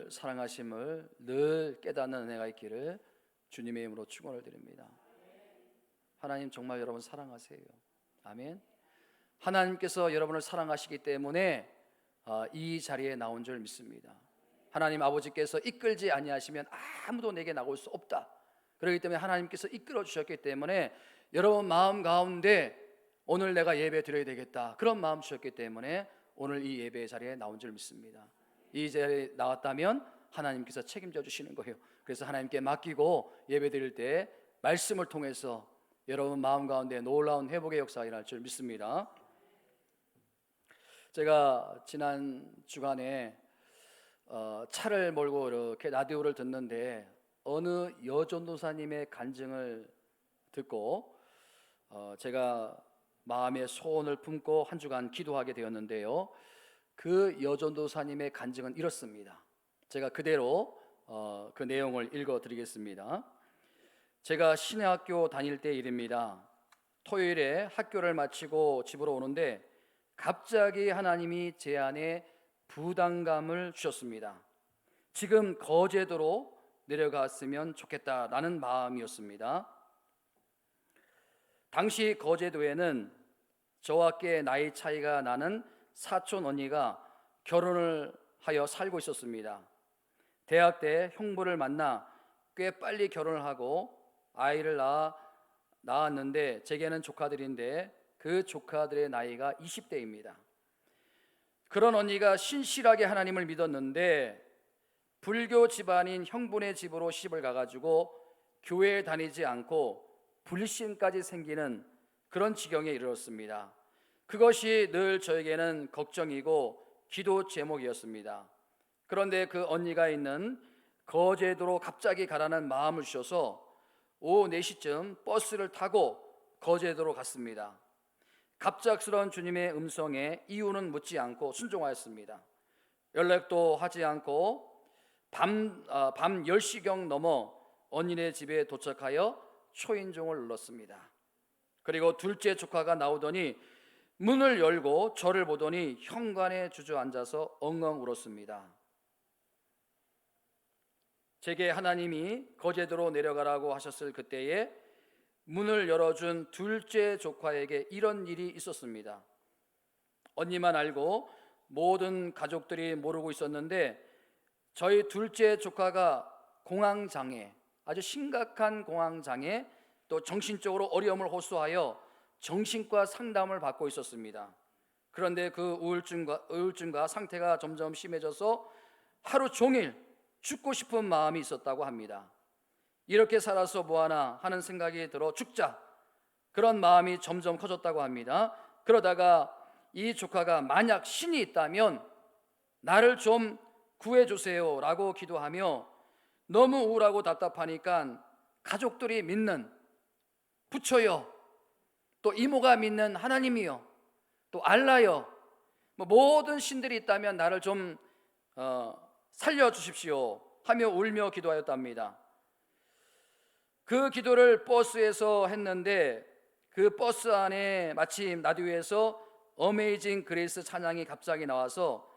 여러분을 사랑하심을 늘 깨닫는 은혜가 있기를 주님의 이름으로 축원을 드립니다. 하나님 정말 여러분 사랑하세요. 아멘. 하나님께서 여러분을 사랑하시기 때문에 이 자리에 나온 줄 믿습니다. 하나님 아버지께서 이끌지 아니하시면 아무도 내게 나올 수 없다. 그렇기 때문에 하나님께서 이끌어 주셨기 때문에 여러분 마음 가운데 오늘 내가 예배 드려야 되겠다, 그런 마음 주셨기 때문에 오늘 이 예배의 자리에 나온 줄 믿습니다. 이 자리에 나왔다면 하나님께서 책임져 주시는 거예요. 그래서 하나님께 맡기고 예배 드릴 때 말씀을 통해서 여러분 마음 가운데 놀라운 회복의 역사가 일어날 줄 믿습니다. 제가 지난 주간에 차를 몰고 이렇게 라디오를 듣는데 어느 여전도사님의 간증을 듣고 제가 마음의 소원을 품고 한 주간 기도하게 되었는데요, 그 여전도사님의 간증은 이렇습니다. 제가 그대로 그 내용을 읽어드리겠습니다. 제가 신학교 다닐 때 일입니다. 토요일에 학교를 마치고 집으로 오는데 갑자기 하나님이 제 안에 부담감을 주셨습니다. 지금 거제도로 내려갔으면 좋겠다라는 마음이었습니다. 당시 거제도에는 저와 꽤 나이 차이가 나는 사촌 언니가 결혼을 하여 살고 있었습니다. 대학 때 형부를 만나 꽤 빨리 결혼을 하고 아이를 낳았는데 제게는 조카들인데 그 조카들의 나이가 20대입니다. 그런 언니가 신실하게 하나님을 믿었는데 불교 집안인 형부네 집으로 시집을 가가지고 교회에 다니지 않고 불신까지 생기는 그런 지경에 이르렀습니다. 그것이 늘 저에게는 걱정이고 기도 제목이었습니다. 그런데 그 언니가 있는 거제도로 갑자기 가라는 마음을 주셔서 오후 4시쯤 버스를 타고 거제도로 갔습니다. 갑작스러운 주님의 음성에 이유는 묻지 않고 순종하였습니다. 연락도 하지 않고 밤 10시경 넘어 언니네 집에 도착하여 초인종을 눌렀습니다. 그리고 둘째 조카가 나오더니 문을 열고 저를 보더니 현관에 주저앉아서 엉엉 울었습니다. 제게 하나님이 거제도로 내려가라고 하셨을 그때에 문을 열어준 둘째 조카에게 이런 일이 있었습니다. 언니만 알고 모든 가족들이 모르고 있었는데 저희 둘째 조카가 공황장애, 아주 심각한 공황장애, 또 정신적으로 어려움을 호소하여 정신과 상담을 받고 있었습니다. 그런데 그 우울증과 상태가 점점 심해져서 하루 종일 죽고 싶은 마음이 있었다고 합니다. 이렇게 살아서 뭐하나 하는 생각이 들어 죽자, 그런 마음이 점점 커졌다고 합니다. 그러다가 이 조카가 만약 신이 있다면 나를 좀 구해주세요 라고 기도하며 너무 우울하고 답답하니까 가족들이 믿는 부처요, 또 이모가 믿는 하나님이요, 또 알라요, 모든 신들이 있다면 나를 좀 살려주십시오 하며 울며 기도하였답니다. 그 기도를 버스에서 했는데 그 버스 안에 마침 라디오에서 어메이징 그레이스 찬양이 갑자기 나와서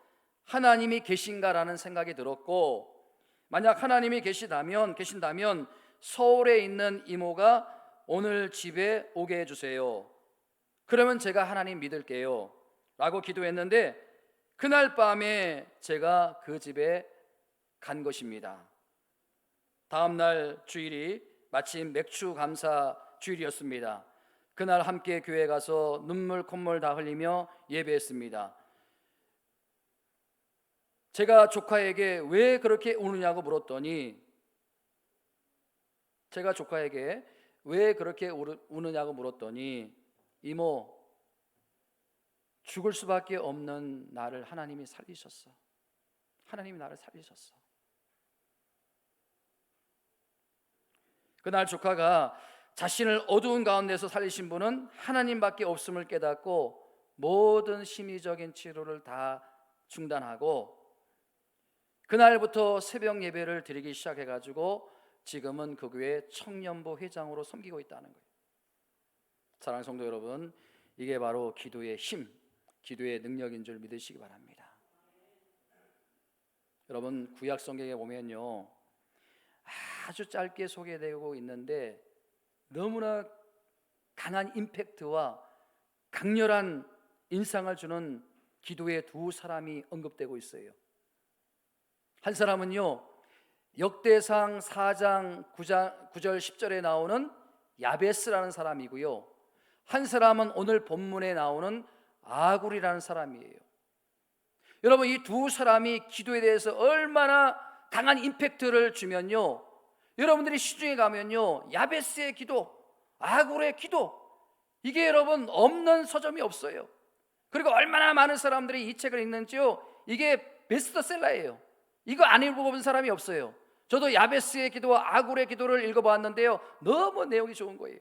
하나님이 계신가라는 생각이 들었고, 만약 하나님이 계신다면 서울에 있는 이모가 오늘 집에 오게 해주세요. 그러면 제가 하나님 믿을게요 라고 기도했는데 그날 밤에 제가 그 집에 간 것입니다. 다음날 주일이 마침 맥주 감사 주일이었습니다. 그날 함께 교회 가서 눈물 콧물 다 흘리며 예배했습니다. 제가 조카에게 왜 그렇게 우느냐고 물었더니 이모, 죽을 수밖에 없는 나를 하나님이 살리셨어. 하나님이 나를 살리셨어. 그날 조카가 자신을 어두운 가운데서 살리신 분은 하나님밖에 없음을 깨닫고 모든 심리적인 치료를 다 중단하고 그날부터 새벽 예배를 드리기 시작해가지고 지금은 그 교회 청년부 회장으로 섬기고 있다는 거예요. 사랑하는 성도 여러분, 이게 바로 기도의 힘, 기도의 능력인 줄 믿으시기 바랍니다. 여러분 구약 성경에 보면요, 아주 짧게 소개되고 있는데 너무나 강한 임팩트와 강렬한 인상을 주는 기도의 두 사람이 언급되고 있어요. 한 사람은요, 역대상 4장 9절 10절에 나오는 야베스라는 사람이고요, 한 사람은 오늘 본문에 나오는 아굴이라는 사람이에요. 여러분, 이 두 사람이 기도에 대해서 얼마나 강한 임팩트를 주면요, 여러분들이 시중에 가면요, 야베스의 기도, 아굴의 기도, 이게 여러분 없는 서점이 없어요. 그리고 얼마나 많은 사람들이 이 책을 읽는지요, 이게 베스트셀러예요. 이거 안 읽어본 사람이 없어요. 저도 야베스의 기도와 아굴의 기도를 읽어봤는데요, 너무 내용이 좋은 거예요.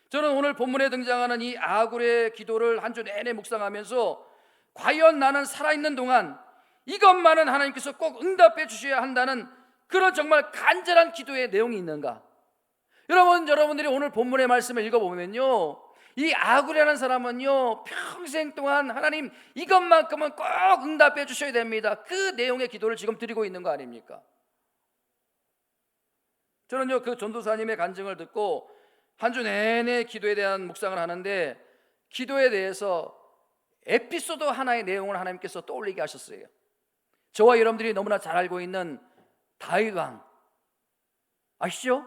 저는 오늘 본문에 등장하는 이 아굴의 기도를 한 주 내내 묵상하면서 과연 나는 살아있는 동안 이것만은 하나님께서 꼭 응답해 주셔야 한다는 그런 정말 간절한 기도의 내용이 있는가? 여러분들이 오늘 본문의 말씀을 읽어보면요, 이 아굴이라는 사람은요, 평생 동안 하나님 이것만큼은 꼭 응답해 주셔야 됩니다, 그 내용의 기도를 지금 드리고 있는 거 아닙니까? 저는요, 그 전도사님의 간증을 듣고 한 주 내내 기도에 대한 묵상을 하는데, 기도에 대해서 에피소드 하나의 내용을 하나님께서 떠올리게 하셨어요. 저와 여러분들이 너무나 잘 알고 있는 다윗 왕 아시죠?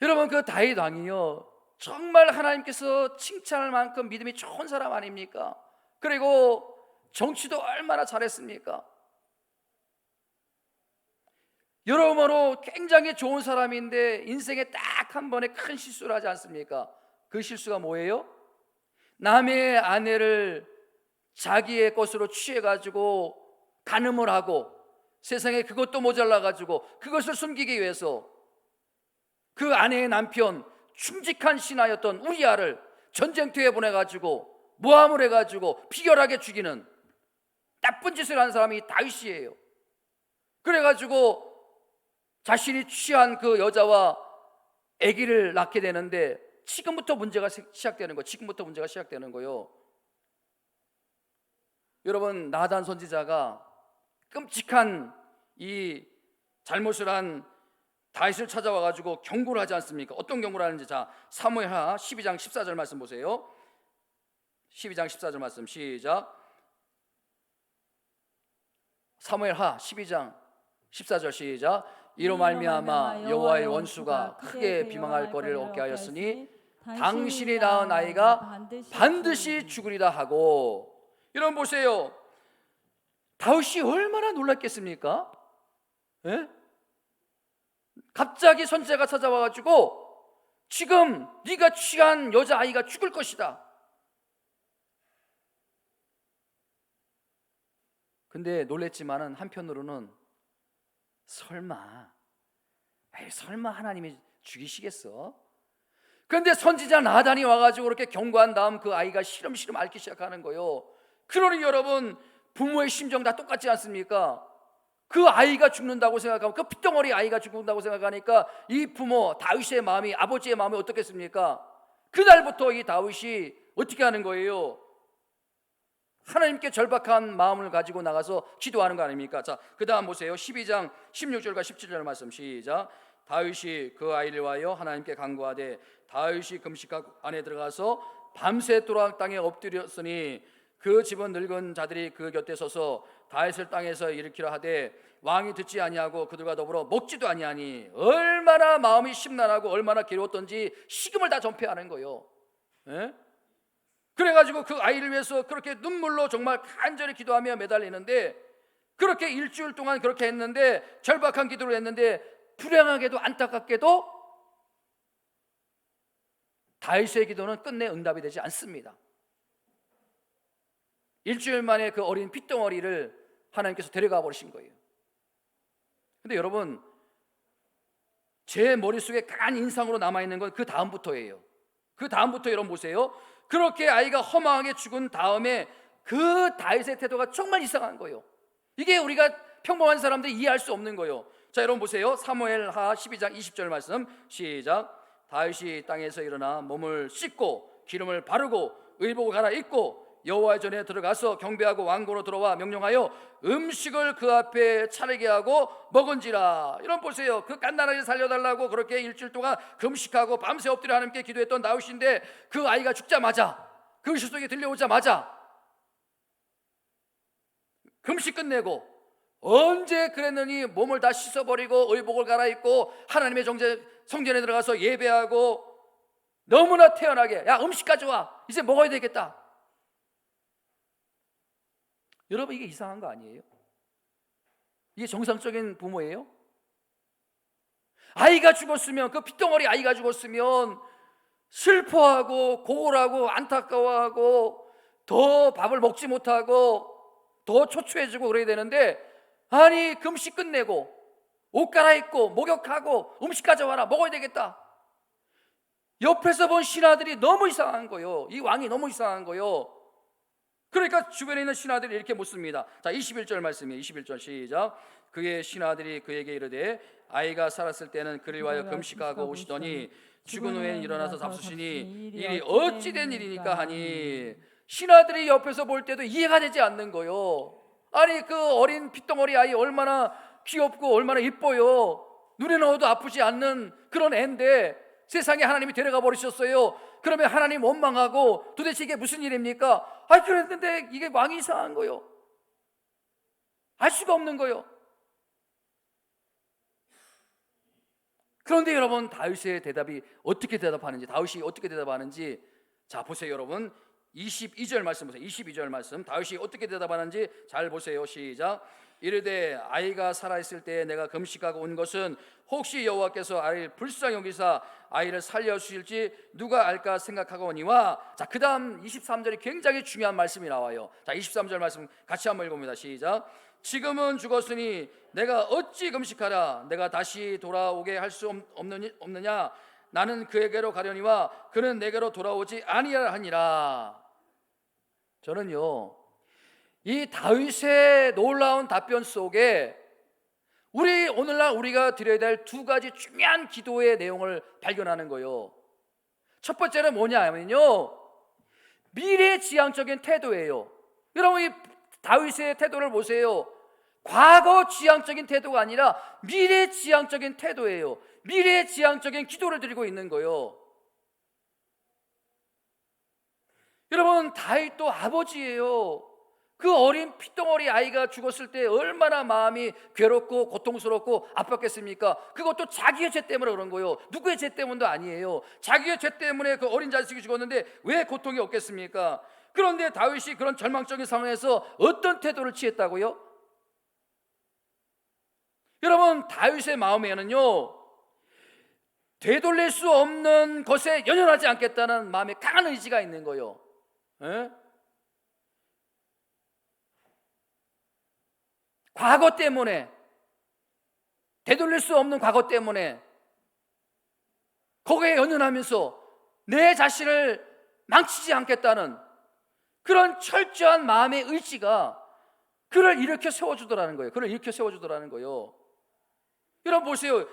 여러분, 그 다윗 왕이요, 정말 하나님께서 칭찬할 만큼 믿음이 좋은 사람 아닙니까? 그리고 정치도 얼마나 잘했습니까? 여러모로 굉장히 좋은 사람인데 인생에 딱 한 번에 큰 실수를 하지 않습니까? 그 실수가 뭐예요? 남의 아내를 자기의 것으로 취해가지고 간음을 하고, 세상에 그것도 모자라가지고 그것을 숨기기 위해서 그 아내의 남편, 충직한 신하였던 우리아를 전쟁터에 보내가지고 모함을 해가지고 비열하게 죽이는 나쁜 짓을 한 사람이 다윗이에요. 그래가지고 자신이 취한 그 여자와 아기를 낳게 되는데 지금부터 문제가 시작되는 거예요. 지금부터 문제가 시작되는 거예요. 여러분, 나단 선지자가 끔찍한 이 잘못을 한 다윗을 찾아와 가지고 경고를 하지 않습니까? 어떤 경고를 하는지, 자, 사무엘하 12장 14절 말씀 보세요. 12장 14절 말씀 시작. 사무엘하 12장 14절 시작. 이로 말미암아 여호와의 원수가 크게 비방할 거리를 얻게 하였으니 당신이 낳은 아이가 반드시 죽으리다 하고. 여러분 보세요, 다윗이 얼마나 놀랐겠습니까? 예? 갑자기 선지자가 찾아와가지고 지금 네가 취한 여자아이가 죽을 것이다. 근데 놀랬지만은 한편으로는 설마 하나님이 죽이시겠어? 그런데 선지자 나단이 와가지고 그렇게 경고한 다음 그 아이가 시름시름 앓기 시작하는 거예요. 그러니 여러분, 부모의 심정 다 똑같지 않습니까? 그 아이가 죽는다고 생각하고, 그 핏덩어리 아이가 죽는다고 생각하니까 이 부모 다윗의 마음이, 아버지의 마음이 어떻겠습니까? 그날부터 이 다윗이 어떻게 하는 거예요? 하나님께 절박한 마음을 가지고 나가서 기도하는 거 아닙니까? 자, 그 다음 보세요. 12장 16절과 17절 말씀 시작. 다윗이 그 아이를 위하여 하나님께 간구하되 다윗이 금식하고 안에 들어가서 밤새도록 땅에 엎드렸으니 그 집은 늙은 자들이 그 곁에 서서 다윗을 땅에서 일으키려 하되 왕이 듣지 아니하고 그들과 더불어 먹지도 아니하니, 얼마나 마음이 심란하고 얼마나 괴로웠던지 식음을 다 전폐하는 거예요. 예? 그래가지고 그 아이를 위해서 그렇게 눈물로 정말 간절히 기도하며 매달리는데, 그렇게 일주일 동안 그렇게 했는데, 절박한 기도를 했는데, 불행하게도 안타깝게도 다윗의 기도는 끝내 응답이 되지 않습니다. 일주일 만에 그 어린 핏덩어리를 하나님께서 데려가 버리신 거예요. 근데 여러분, 제 머릿속에 강한 인상으로 남아있는 건 그 다음부터예요. 그 다음부터 여러분 보세요. 그렇게 아이가 허망하게 죽은 다음에 그 다윗의 태도가 정말 이상한 거예요. 이게 우리가 평범한 사람들이 이해할 수 없는 거예요. 자, 여러분 보세요. 사무엘하 12장 20절 말씀 시작. 다윗이 땅에서 일어나 몸을 씻고 기름을 바르고 의복을 갈아입고 여호와의 전에 들어가서 경배하고 왕궁으로 들어와 명령하여 음식을 그 앞에 차리게 하고 먹은지라. 이런 보세요. 그 갓난아이를 살려달라고 그렇게 일주일 동안 금식하고 밤새 엎드려 하나님께 기도했던 다윗인데, 그 아이가 죽자마자, 그 실속이 들려오자마자 금식 끝내고, 언제 그랬느니 몸을 다 씻어버리고 의복을 갈아입고 하나님의 성전에 들어가서 예배하고, 너무나 태연하게, 야 음식 가져와, 이제 먹어야 되겠다. 여러분, 이게 이상한 거 아니에요? 이게 정상적인 부모예요? 아이가 죽었으면, 그 핏덩어리 아이가 죽었으면 슬퍼하고 고울하고 안타까워하고 더 밥을 먹지 못하고 더 초췌해지고 그래야 되는데, 아니 금식 끝내고 옷 갈아입고 목욕하고 음식 가져와라, 먹어야 되겠다. 옆에서 본 신하들이 너무 이상한 거요. 이 왕이 너무 이상한 거요. 그러니까 주변에 있는 신하들이 이렇게 묻습니다. 자, 21절 말씀이에요. 21절 시작. 그의 신하들이 그에게 이르되 아이가 살았을 때는 그를 위하여 금식하고 오시더니 죽은 후에는 일어나서 잡수시니 일이 어찌 된 일이니까 하니. 신하들이 옆에서 볼 때도 이해가 되지 않는 거요. 아니 그 어린 핏덩어리 아이 얼마나 귀엽고 얼마나 이뻐요. 눈에 넣어도 아프지 않는 그런 애인데 세상에 하나님이 데려가 버리셨어요. 그러면 하나님 원망하고 도대체 이게 무슨 일입니까? 그랬는데 이게 왕이 이상한 거요. 알 수가 없는 거요. 그런데 여러분, 다윗의 대답이 어떻게 대답하는지, 다윗이 어떻게 대답하는지, 자 보세요 여러분. 22절 말씀 보세요. 22절 말씀, 다윗이 어떻게 대답하는지 잘 보세요. 시작. 이르되 아이가 살아있을 때 내가 금식하고 온 것은 혹시 여호와께서 아이를 불쌍히 여기사 아이를 살려주실지 누가 알까 생각하거니와. 자, 그 다음 23절이 굉장히 중요한 말씀이 나와요. 자, 23절 말씀 같이 한번 읽어봅니다. 시작. 지금은 죽었으니 내가 어찌 금식하라. 내가 다시 돌아오게 할 수 없느냐. 나는 그에게로 가려니와 그는 내게로 돌아오지 아니하니라. 저는요, 이 다윗의 놀라운 답변 속에 오늘날 우리가 드려야 될 두 가지 중요한 기도의 내용을 발견하는 거예요. 첫 번째는 뭐냐면요, 미래지향적인 태도예요. 여러분, 이 다윗의 태도를 보세요. 과거 지향적인 태도가 아니라 미래지향적인 태도예요. 미래지향적인 기도를 드리고 있는 거예요. 여러분, 다윗도 아버지예요. 그 어린 핏덩어리 아이가 죽었을 때 얼마나 마음이 괴롭고 고통스럽고 아팠겠습니까? 그것도 자기의 죄 때문에 그런 거예요. 누구의 죄 때문도 아니에요. 자기의 죄 때문에 그 어린 자식이 죽었는데 왜 고통이 없겠습니까? 그런데 다윗이 그런 절망적인 상황에서 어떤 태도를 취했다고요? 여러분, 다윗의 마음에는요, 되돌릴 수 없는 것에 연연하지 않겠다는 마음에 강한 의지가 있는 거예요. 에? 과거 때문에, 되돌릴 수 없는 과거 때문에 거기에 연연하면서 내 자신을 망치지 않겠다는 그런 철저한 마음의 의지가 그를 일으켜 세워주더라는 거예요. 그를 일으켜 세워주더라는 거예요. 여러분 보세요.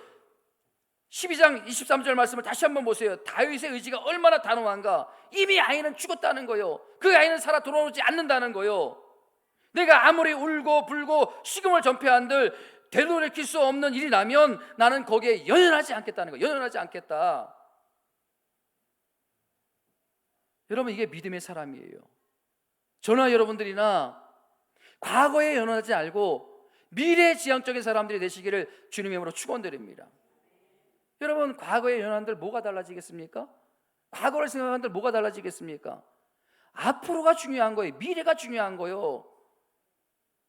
12장 23절 말씀을 다시 한번 보세요. 다윗의 의지가 얼마나 단호한가. 이미 아이는 죽었다는 거예요. 그 아이는 살아 돌아오지 않는다는 거예요. 내가 아무리 울고 불고 식음을 전폐한들 되돌이킬 수 없는 일이 나면 나는 거기에 연연하지 않겠다는 거예요. 연연하지 않겠다. 여러분, 이게 믿음의 사람이에요. 저나 여러분들이나 과거에 연연하지 않고 미래지향적인 사람들이 되시기를 주님의 이름으로 축원드립니다. 여러분, 과거에 연연한들 뭐가 달라지겠습니까? 과거를 생각한들 뭐가 달라지겠습니까? 앞으로가 중요한 거예요. 미래가 중요한 거예요.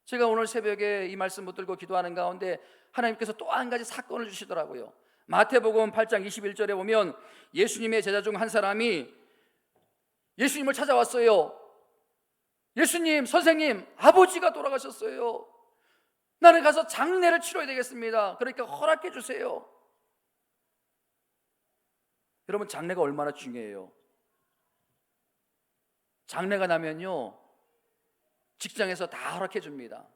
제가 오늘 새벽에 이 말씀 붙들고 기도하는 가운데 하나님께서 또 한 가지 사건을 주시더라고요. 마태복음 8장 21절에 보면 예수님의 제자 중 한 사람이 예수님을 찾아왔어요. 예수님, 선생님, 아버지가 돌아가셨어요. 나는 가서 장례를 치러야 되겠습니다. 그러니까 허락해 주세요. 여러분, 장례가 얼마나 중요해요. 장례가 나면요, 직장에서 다 허락해 줍니다.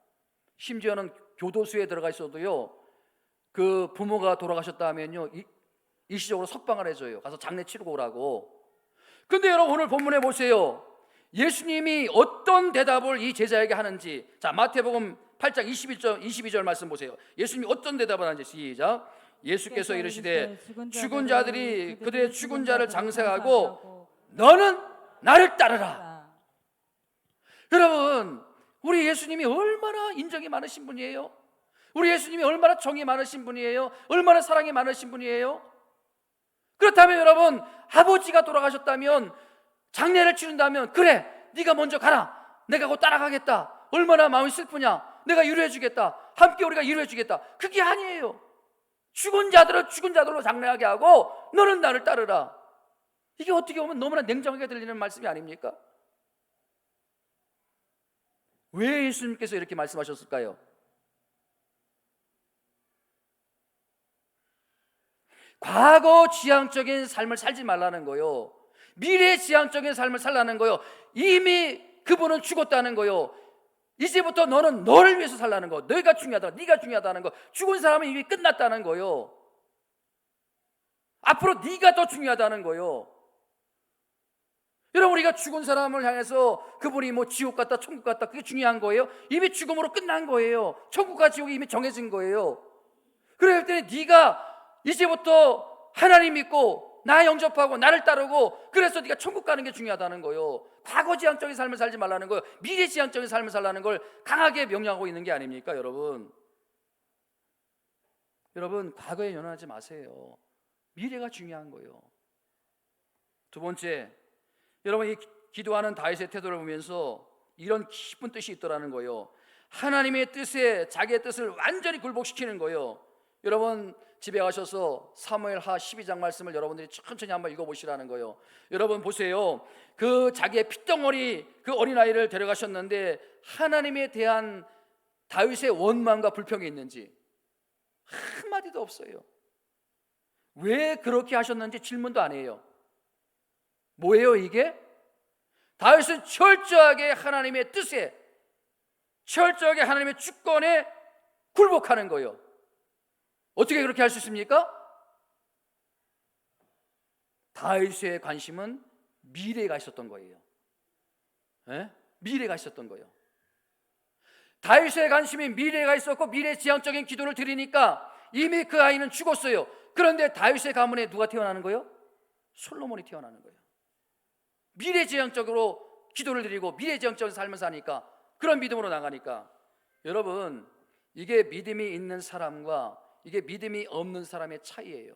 심지어는 교도소에 들어가 있어도요, 그 부모가 돌아가셨다 하면요, 일시적으로 석방을 해줘요. 가서 장례 치르고 오라고. 근데 여러분, 오늘 본문에 보세요. 예수님이 어떤 대답을 이 제자에게 하는지, 자 마태복음 8장 22절 말씀 보세요. 예수님이 어떤 대답을 하는지. 시작. 예수께서 이르시되 죽은 자들이 그들의 죽은 자를 장사하고 너는 나를 따르라. 여러분, 우리 예수님이 얼마나 인정이 많으신 분이에요. 우리 예수님이 얼마나 정이 많으신 분이에요. 얼마나 사랑이 많으신 분이에요. 그렇다면 여러분, 아버지가 돌아가셨다면, 장례를 치른다면, 그래 네가 먼저 가라, 내가 곧 따라가겠다, 얼마나 마음이 슬프냐, 내가 위로해 주겠다, 함께 우리가 위로해 주겠다. 그게 아니에요. 죽은 자들은 죽은 자들로 장례하게 하고 너는 나를 따르라. 이게 어떻게 보면 너무나 냉정하게 들리는 말씀이 아닙니까? 왜 예수님께서 이렇게 말씀하셨을까요? 과거 지향적인 삶을 살지 말라는 거요, 미래 지향적인 삶을 살라는 거요, 이미 그분은 죽었다는 거요, 이제부터 너는 너를 위해서 살라는 거, 너가 중요하다, 네가 중요하다는 거, 죽은 사람은 이미 끝났다는 거요, 앞으로 네가 더 중요하다는 거요. 여러분, 우리가 죽은 사람을 향해서 그분이 뭐 지옥 갔다 천국 갔다 그게 중요한 거예요? 이미 죽음으로 끝난 거예요. 천국과 지옥이 이미 정해진 거예요. 그럴 때는 네가 이제부터 하나님 믿고 나 영접하고 나를 따르고, 그래서 네가 천국 가는 게 중요하다는 거예요. 과거 지향적인 삶을 살지 말라는 거예요. 미래 지향적인 삶을 살라는 걸 강하게 명령하고 있는 게 아닙니까? 여러분, 과거에 연연하지 마세요. 미래가 중요한 거예요. 두 번째, 여러분, 이 기도하는 다윗의 태도를 보면서 이런 깊은 뜻이 있더라는 거예요. 하나님의 뜻에 자기의 뜻을 완전히 굴복시키는 거예요. 여러분, 집에 가셔서 사무엘하 12장 말씀을 여러분들이 천천히 한번 읽어보시라는 거예요. 여러분 보세요. 그 자기의 핏덩어리 그 어린아이를 데려가셨는데 하나님에 대한 다윗의 원망과 불평이 있는지 한마디도 없어요. 왜 그렇게 하셨는지 질문도 안 해요. 뭐예요 이게? 다윗은 철저하게 하나님의 뜻에, 철저하게 하나님의 주권에 굴복하는 거예요. 어떻게 그렇게 할 수 있습니까? 다윗의 관심은 미래가 있었던 거예요. 미래가 있었던 거예요. 다윗의 관심이 미래가 있었고 미래 지향적인 기도를 드리니까 이미 그 아이는 죽었어요. 그런데 다윗의 가문에 누가 태어나는 거예요? 솔로몬이 태어나는 거예요. 미래지향적으로 기도를 드리고 미래지향적인 삶을 사니까, 그런 믿음으로 나가니까. 여러분, 이게 믿음이 있는 사람과 이게 믿음이 없는 사람의 차이예요.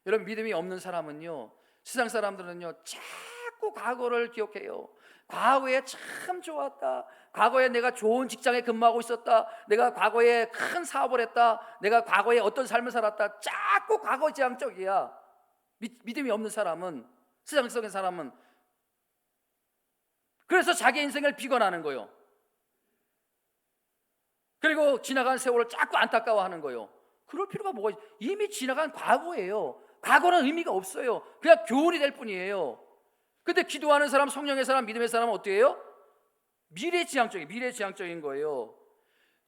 여러분, 믿음이 없는 사람은요, 세상 사람들은요 자꾸 과거를 기억해요. 과거에 참 좋았다, 과거에 내가 좋은 직장에 근무하고 있었다, 내가 과거에 큰 사업을 했다, 내가 과거에 어떤 삶을 살았다, 자꾸 과거 지향적이야. 믿음이 없는 사람은, 세상적인 사람은 그래서 자기 인생을 비관하는 거예요. 그리고 지나간 세월을 자꾸 안타까워하는 거예요. 그럴 필요가 뭐가 있어요? 이미 지나간 과거예요. 과거는 의미가 없어요. 그냥 교훈이 될 뿐이에요. 근데 기도하는 사람, 성령의 사람, 믿음의 사람은 어떻게 해요? 미래지향적인 거예요.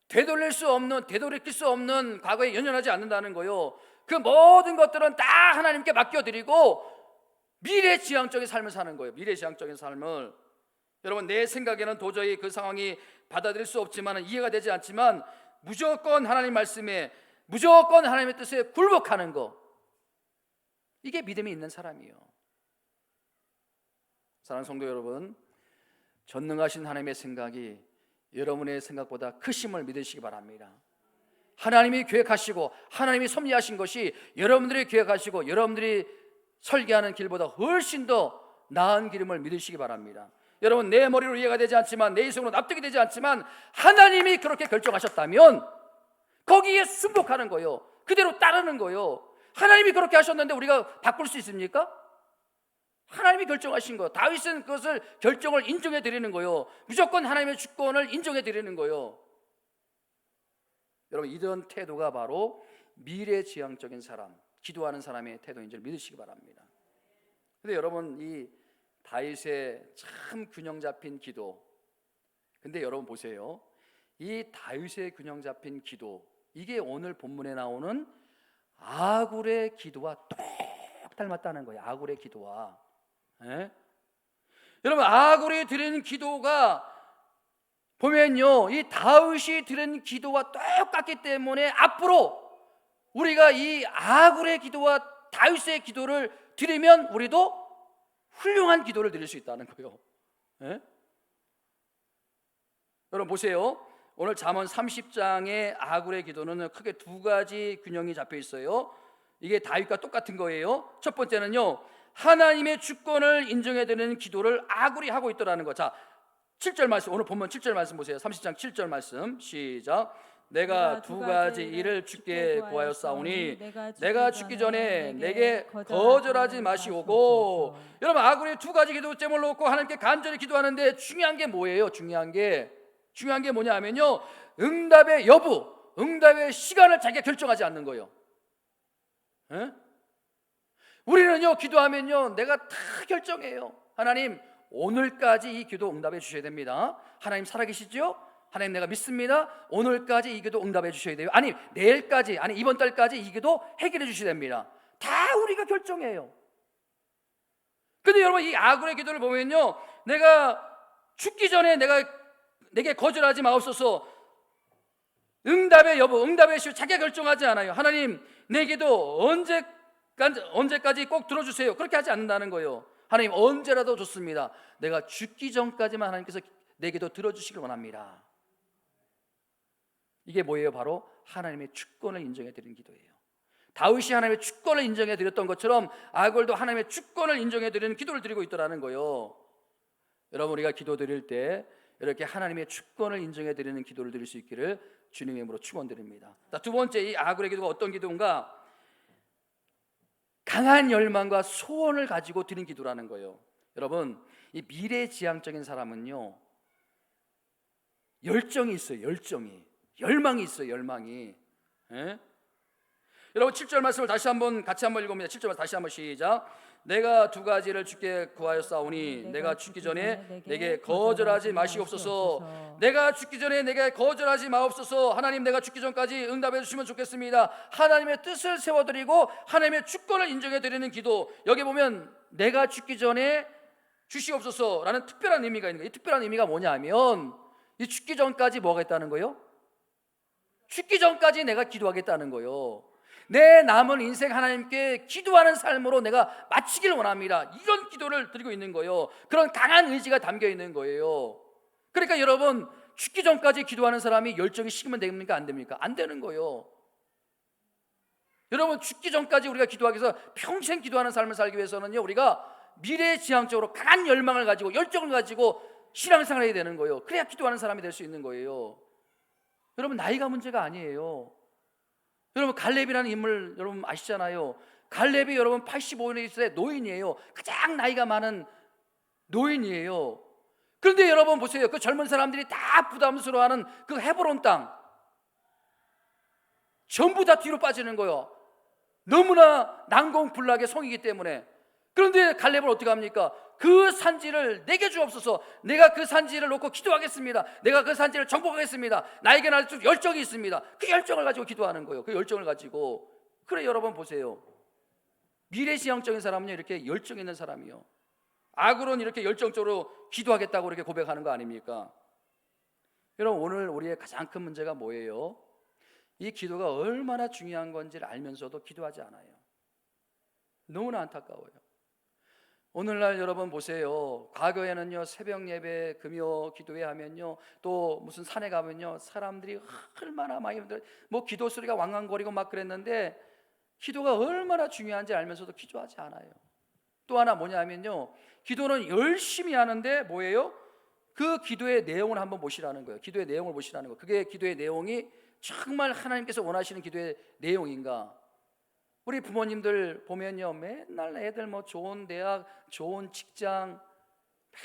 되돌릴 수 없는, 되돌이킬 수 없는 과거에 연연하지 않는다는 거예요. 그 모든 것들은 다 하나님께 맡겨드리고 미래지향적인 삶을 사는 거예요. 미래지향적인 삶을. 여러분, 내 생각에는 도저히 그 상황이 받아들일 수 없지만, 이해가 되지 않지만 무조건 하나님 말씀에, 무조건 하나님의 뜻에 굴복하는 거, 이게 믿음이 있는 사람이에요. 사랑하는 성도 여러분, 전능하신 하나님의 생각이 여러분의 생각보다 크심을 믿으시기 바랍니다. 하나님이 계획하시고 하나님이 섭리하신 것이 여러분들이 계획하시고 여러분들이 설계하는 길보다 훨씬 더 나은 길임을 믿으시기 바랍니다. 여러분, 내 머리로 이해가 되지 않지만, 내 이성으로 납득이 되지 않지만 하나님이 그렇게 결정하셨다면 거기에 순복하는 거예요. 그대로 따르는 거예요. 하나님이 그렇게 하셨는데 우리가 바꿀 수 있습니까? 하나님이 결정하신 거예요. 다윗은 그것을 결정을 인정해 드리는 거예요. 무조건 하나님의 주권을 인정해 드리는 거예요. 여러분, 이런 태도가 바로 미래지향적인 사람, 기도하는 사람의 태도인 줄 믿으시기 바랍니다. 근데 여러분, 이 다윗의 참 균형 잡힌 기도, 근데 여러분 보세요, 이 다윗의 균형 잡힌 기도, 이게 오늘 본문에 나오는 아굴의 기도와 똑 닮았다는 거예요. 아굴의 기도와. 여러분, 아굴이 드리는 기도가 보면요, 이 다윗이 드린 기도와 똑같기 때문에 앞으로 우리가 이 아굴의 기도와 다윗의 기도를 드리면 우리도 훌륭한 기도를 드릴 수 있다는 거예요. 예? 여러분 보세요. 오늘 잠언 30장의 아굴의 기도는 크게 두 가지 균형이 잡혀 있어요. 이게 다윗과 똑같은 거예요. 첫 번째는요, 하나님의 주권을 인정해드리는 기도를 아굴이 하고 있더라는 거. 자, 7절 말씀, 오늘 본문 7절 말씀 보세요. 30장 7절 말씀 시작. 내가 두 가지 일을 주께 구하였사오니 내가 죽기 전에 내게 거절하지 마시오고. 여러분, 아굴이 두 가지 기도 제목을 놓고 하나님께 간절히 기도하는데 중요한 게 뭐예요? 중요한 게 뭐냐 하면요, 응답의 여부, 응답의 시간을 자기가 결정하지 않는 거예요. 에? 우리는요, 기도하면요, 내가 다 결정해요. 하나님, 오늘까지 이 기도 응답해 주셔야 됩니다. 하나님 살아계시죠? 하나님 내가 믿습니다. 오늘까지 이 기도 응답해 주셔야 돼요. 아니, 내일까지, 아니 이번 달까지 이 기도 해결해 주셔야 됩니다. 다 우리가 결정해요. 근데 여러분, 이 아굴의 기도를 보면요, 내가 죽기 전에 내게 거절하지 마옵소서. 응답의 여부, 응답의 시효 자기가 결정하지 않아요. 하나님, 내 기도 언제까지 꼭 들어주세요. 그렇게 하지 않는다는 거예요. 하나님, 언제라도 좋습니다. 내가 죽기 전까지만 하나님께서 내 기도 들어주시길 원합니다. 이게 뭐예요? 바로 하나님의 주권을 인정해 드리는 기도예요. 다윗이 하나님의 주권을 인정해 드렸던 것처럼 아굴도 하나님의 주권을 인정해 드리는 기도를 드리고 있더라는 거예요. 여러분, 우리가 기도 드릴 때 이렇게 하나님의 주권을 인정해 드리는 기도를 드릴 수 있기를 주님의 이름으로 축원드립니다. 두 번째, 이 아굴의 기도가 어떤 기도인가? 강한 열망과 소원을 가지고 드린 기도라는 거예요. 여러분, 이 미래지향적인 사람은요, 열정이 있어요. 열망이 있어요. 열망이. 예? 여러분, 7절 말씀을 같이 한번 읽어봅니다. 7절 말씀 다시 한번 시작. 내가 두 가지를 주께 구하였사오니 내가 죽기 전에 내게 거절하지 마시옵소서. 내가 죽기 전에 내게 거절하지 마옵소서. 하나님, 내가 죽기 전까지 응답해 주시면 좋겠습니다. 하나님의 뜻을 세워드리고 하나님의 주권을 인정해 드리는 기도. 여기 보면 내가 죽기 전에 주시옵소서라는 특별한 의미가 있는 거예요. 이 특별한 의미가 뭐냐 하면, 이 죽기 전까지 뭐가 있다는 거예요? 죽기 전까지 내가 기도하겠다는 거예요. 내 남은 인생 하나님께 기도하는 삶으로 내가 마치길 원합니다. 이런 기도를 드리고 있는 거예요. 그런 강한 의지가 담겨 있는 거예요. 그러니까 여러분, 죽기 전까지 기도하는 사람이 열정이 식으면 됩니까? 안 됩니까? 안 되는 거예요. 여러분, 죽기 전까지 우리가 기도하기 위해서 평생 기도하는 삶을 살기 위해서는요, 우리가 미래지향적으로 강한 열망을 가지고 열정을 가지고 신앙생활을 해야 되는 거예요. 그래야 기도하는 사람이 될 수 있는 거예요. 여러분, 나이가 문제가 아니에요. 여러분, 갈렙이라는 인물 여러분 아시잖아요. 갈렙이 여러분 85년의 노인이에요. 가장 나이가 많은 노인이에요. 그런데 여러분 보세요. 그 젊은 사람들이 다 부담스러워하는 그 헤브론 땅 전부 다 뒤로 빠지는 거예요. 너무나 난공불락의 성이기 때문에. 그런데 갈렙은 어떻게 합니까? 그 산지를 내게 주옵소서. 내가 그 산지를 놓고 기도하겠습니다. 내가 그 산지를 정복하겠습니다. 나에게 아주 열정이 있습니다. 그 열정을 가지고 기도하는 거예요. 그 열정을 가지고. 그래, 여러분 보세요. 미래지향적인 사람은요, 이렇게 열정 있는 사람이요. 아굴은 이렇게 열정적으로 기도하겠다고 이렇게 고백하는 거 아닙니까? 여러분, 오늘 우리의 가장 큰 문제가 뭐예요? 이 기도가 얼마나 중요한 건지를 알면서도 기도하지 않아요. 너무나 안타까워요. 오늘날 여러분 보세요. 과거에는요, 새벽 예배, 금요 기도회 하면요, 또 무슨 산에 가면요, 사람들이 얼마나 많이 뭐 기도 소리가 왕왕거리고 막 그랬는데, 기도가 얼마나 중요한지 알면서도 기도하지 않아요. 또 하나 뭐냐면요, 기도는 열심히 하는데 뭐예요? 그 기도의 내용을 한번 보시라는 거예요. 기도의 내용을 보시라는 거예요. 그게 기도의 내용이 정말 하나님께서 원하시는 기도의 내용인가? 우리 부모님들 보면요, 맨날 애들 뭐 좋은 대학, 좋은 직장,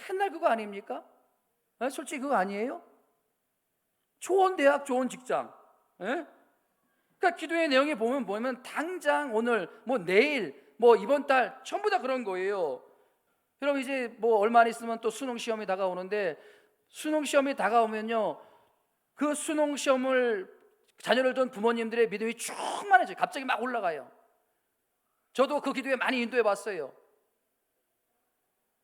맨날 그거 아닙니까? 솔직히 그거 아니에요? 좋은 대학, 좋은 직장. 그러니까 기도의 내용에 보면 뭐냐면 당장 오늘, 뭐 내일, 뭐 이번 달 전부 다 그런 거예요. 여러분, 이제 뭐 얼마 안 있으면 또 수능 시험이 다가오는데, 수능 시험이 다가오면요, 그 수능 시험을 자녀를 둔 부모님들의 믿음이 충만해져요. 갑자기 막 올라가요. 저도 그 기도에 많이 인도해 봤어요.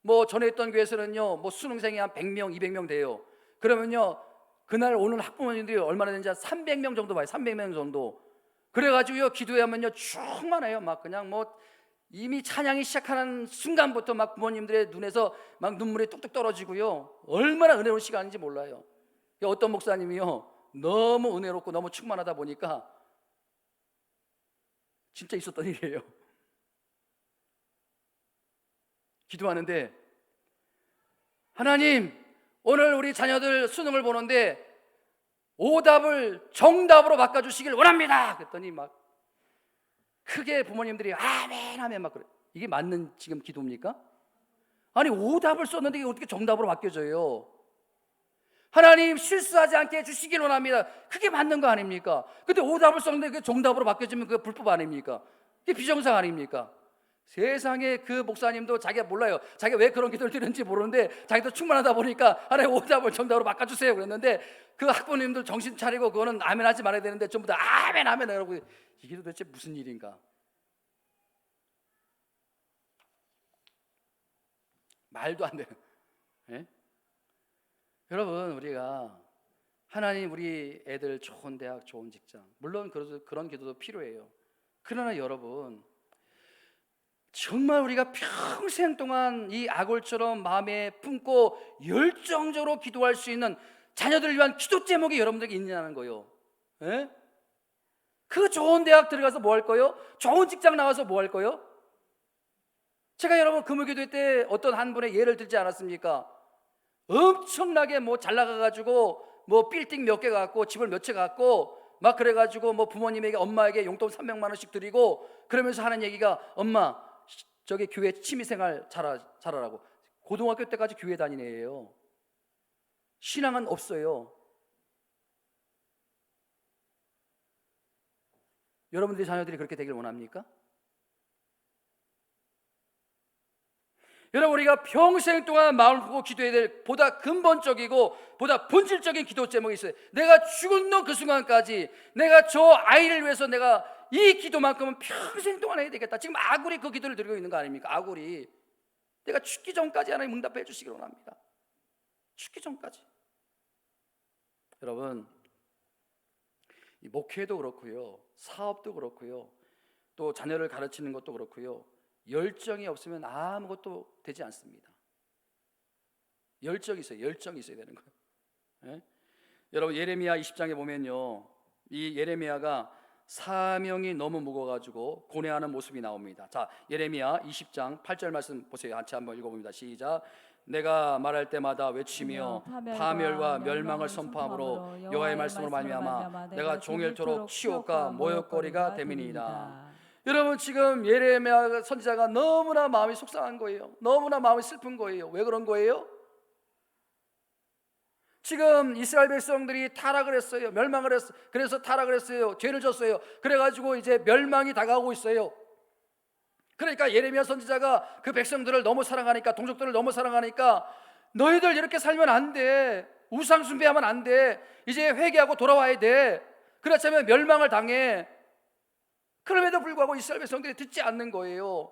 뭐 전에 있던 교회에서는요 뭐 수능생이 한 100명, 200명 돼요. 그러면요 그날 오는 학부모님들이 얼마나 되는지 300명 정도 봐요. 300명 정도. 그래가지고요 기도하면요 충만해요. 막 그냥 뭐 이미 찬양이 시작하는 순간부터 막 부모님들의 눈에서 막 눈물이 뚝뚝 떨어지고요. 얼마나 은혜로운 시간인지 몰라요. 어떤 목사님이요 너무 은혜롭고 너무 충만하다 보니까 진짜 있었던 일이에요. 기도하는데 하나님 오늘 우리 자녀들 수능을 보는데 오답을 정답으로 바꿔주시길 원합니다. 그랬더니 막 크게 부모님들이 아멘 아멘 막 그래. 이게 맞는 지금 기도입니까? 아니 오답을 썼는데 이게 어떻게 정답으로 바뀌어져요? 하나님 실수하지 않게 해주시길 원합니다. 그게 맞는 거 아닙니까? 근데 오답을 썼는데 그게 정답으로 바뀌어지면 그게 불법 아닙니까? 그게 비정상 아닙니까? 세상에 그 목사님도 자기가 몰라요. 자기가 왜 그런 기도를 드렸는지 모르는데 자기도 충만하다 보니까 하나님 오답을 정답으로 바꿔주세요 그랬는데 그 학부모님들 정신 차리고 그거는 아멘 하지 말아야 되는데 전부 다 아멘 아멘 하라고. 이게 도대체 무슨 일인가? 말도 안 되는. 예? 여러분 우리가 하나님 우리 애들 좋은 대학 좋은 직장 물론 그런 기도도 필요해요. 그러나 여러분 정말 우리가 평생 동안 이 아골처럼 마음에 품고 열정적으로 기도할 수 있는 자녀들을 위한 기도 제목이 여러분들에게 있냐는 거예요. 예? 그 좋은 대학 들어가서 뭐 할 거예요? 좋은 직장 나와서 뭐 할 거예요? 제가 여러분 금요기도 때 어떤 한 분의 예를 들지 않았습니까? 엄청나게 뭐 잘 나가가지고 뭐 빌딩 몇 개 갖고 집을 몇 채 갖고 막 그래가지고 뭐 부모님에게 엄마에게 용돈 300만 원씩 드리고 그러면서 하는 얘기가 엄마 저기 교회 취미생활 잘하라고. 고등학교 때까지 교회 다니는 애예요. 신앙은 없어요. 여러분들의 자녀들이 그렇게 되길 원합니까? 여러분 우리가 평생 동안 마음을 품고 기도해야 될 보다 근본적이고 보다 본질적인 기도 제목이 있어요. 내가 죽은 놈 그 순간까지 내가 저 아이를 위해서 내가 이 기도만큼은 평생 동안 해야 되겠다. 지금 아굴이 그 기도를 드리고 있는 거 아닙니까? 아굴이 내가 죽기 전까지 하나님 응답해 주시기 원합니다. 죽기 전까지. 여러분 이 목회도 그렇고요 사업도 그렇고요 또 자녀를 가르치는 것도 그렇고요 열정이 없으면 아무것도 되지 않습니다. 열정이 있어요. 열정이 있어야 되는 거예요. 예? 여러분 예레미야 20장에 보면요 이 예레미야가 사명이 너무 무거워가지고 고뇌하는 모습이 나옵니다. 자 예레미야 20장 8절 말씀 보세요. 같이 한번 읽어봅니다. 시작. 내가 말할 때마다 외치며 파멸과 멸망을 선포함으로 여호와의 말씀으로 말미암아 내가 종일토록 치욕과 모욕거리가 됨이니이다. 여러분 지금 예레미야 선지자가 너무나 마음이 속상한 거예요. 너무나 마음이 슬픈 거예요. 왜 그런 거예요? 지금 이스라엘 백성들이 타락을 했어요. 멸망을 했어요. 그래서 타락을 했어요. 죄를 졌어요. 그래가지고 이제 멸망이 다가오고 있어요. 그러니까 예레미야 선지자가 그 백성들을 너무 사랑하니까 동족들을 너무 사랑하니까 너희들 이렇게 살면 안 돼. 우상 숭배하면 안 돼. 이제 회개하고 돌아와야 돼. 그렇지 않으면 멸망을 당해. 그럼에도 불구하고 이스라엘 백성들이 듣지 않는 거예요.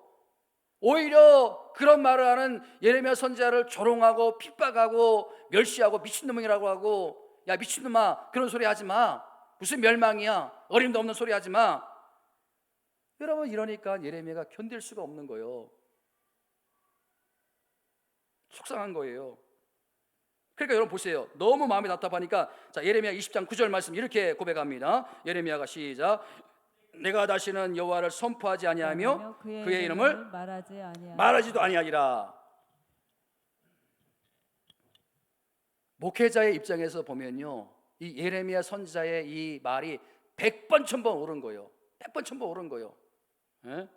오히려 그런 말을 하는 예레미야 선지자를 조롱하고 핍박하고 멸시하고 미친놈이라고 하고 야 미친놈아 그런 소리 하지 마. 무슨 멸망이야. 어림도 없는 소리 하지 마. 여러분 이러니까 예레미야가 견딜 수가 없는 거예요. 속상한 거예요. 그러니까 여러분 보세요. 너무 마음이 답답하니까 자 예레미야 20장 9절 말씀 이렇게 고백합니다. 예레미야가 시작. 내가 다시는 여호와를 선포하지 아니하며 그의 이름을 말하지도 아니하리라. 목회자의 입장에서 보면요 이 예레미야 선지자의 이 말이 100번 1000번 옳은 거예요. 100번 1000번 옳은 거예요. 예?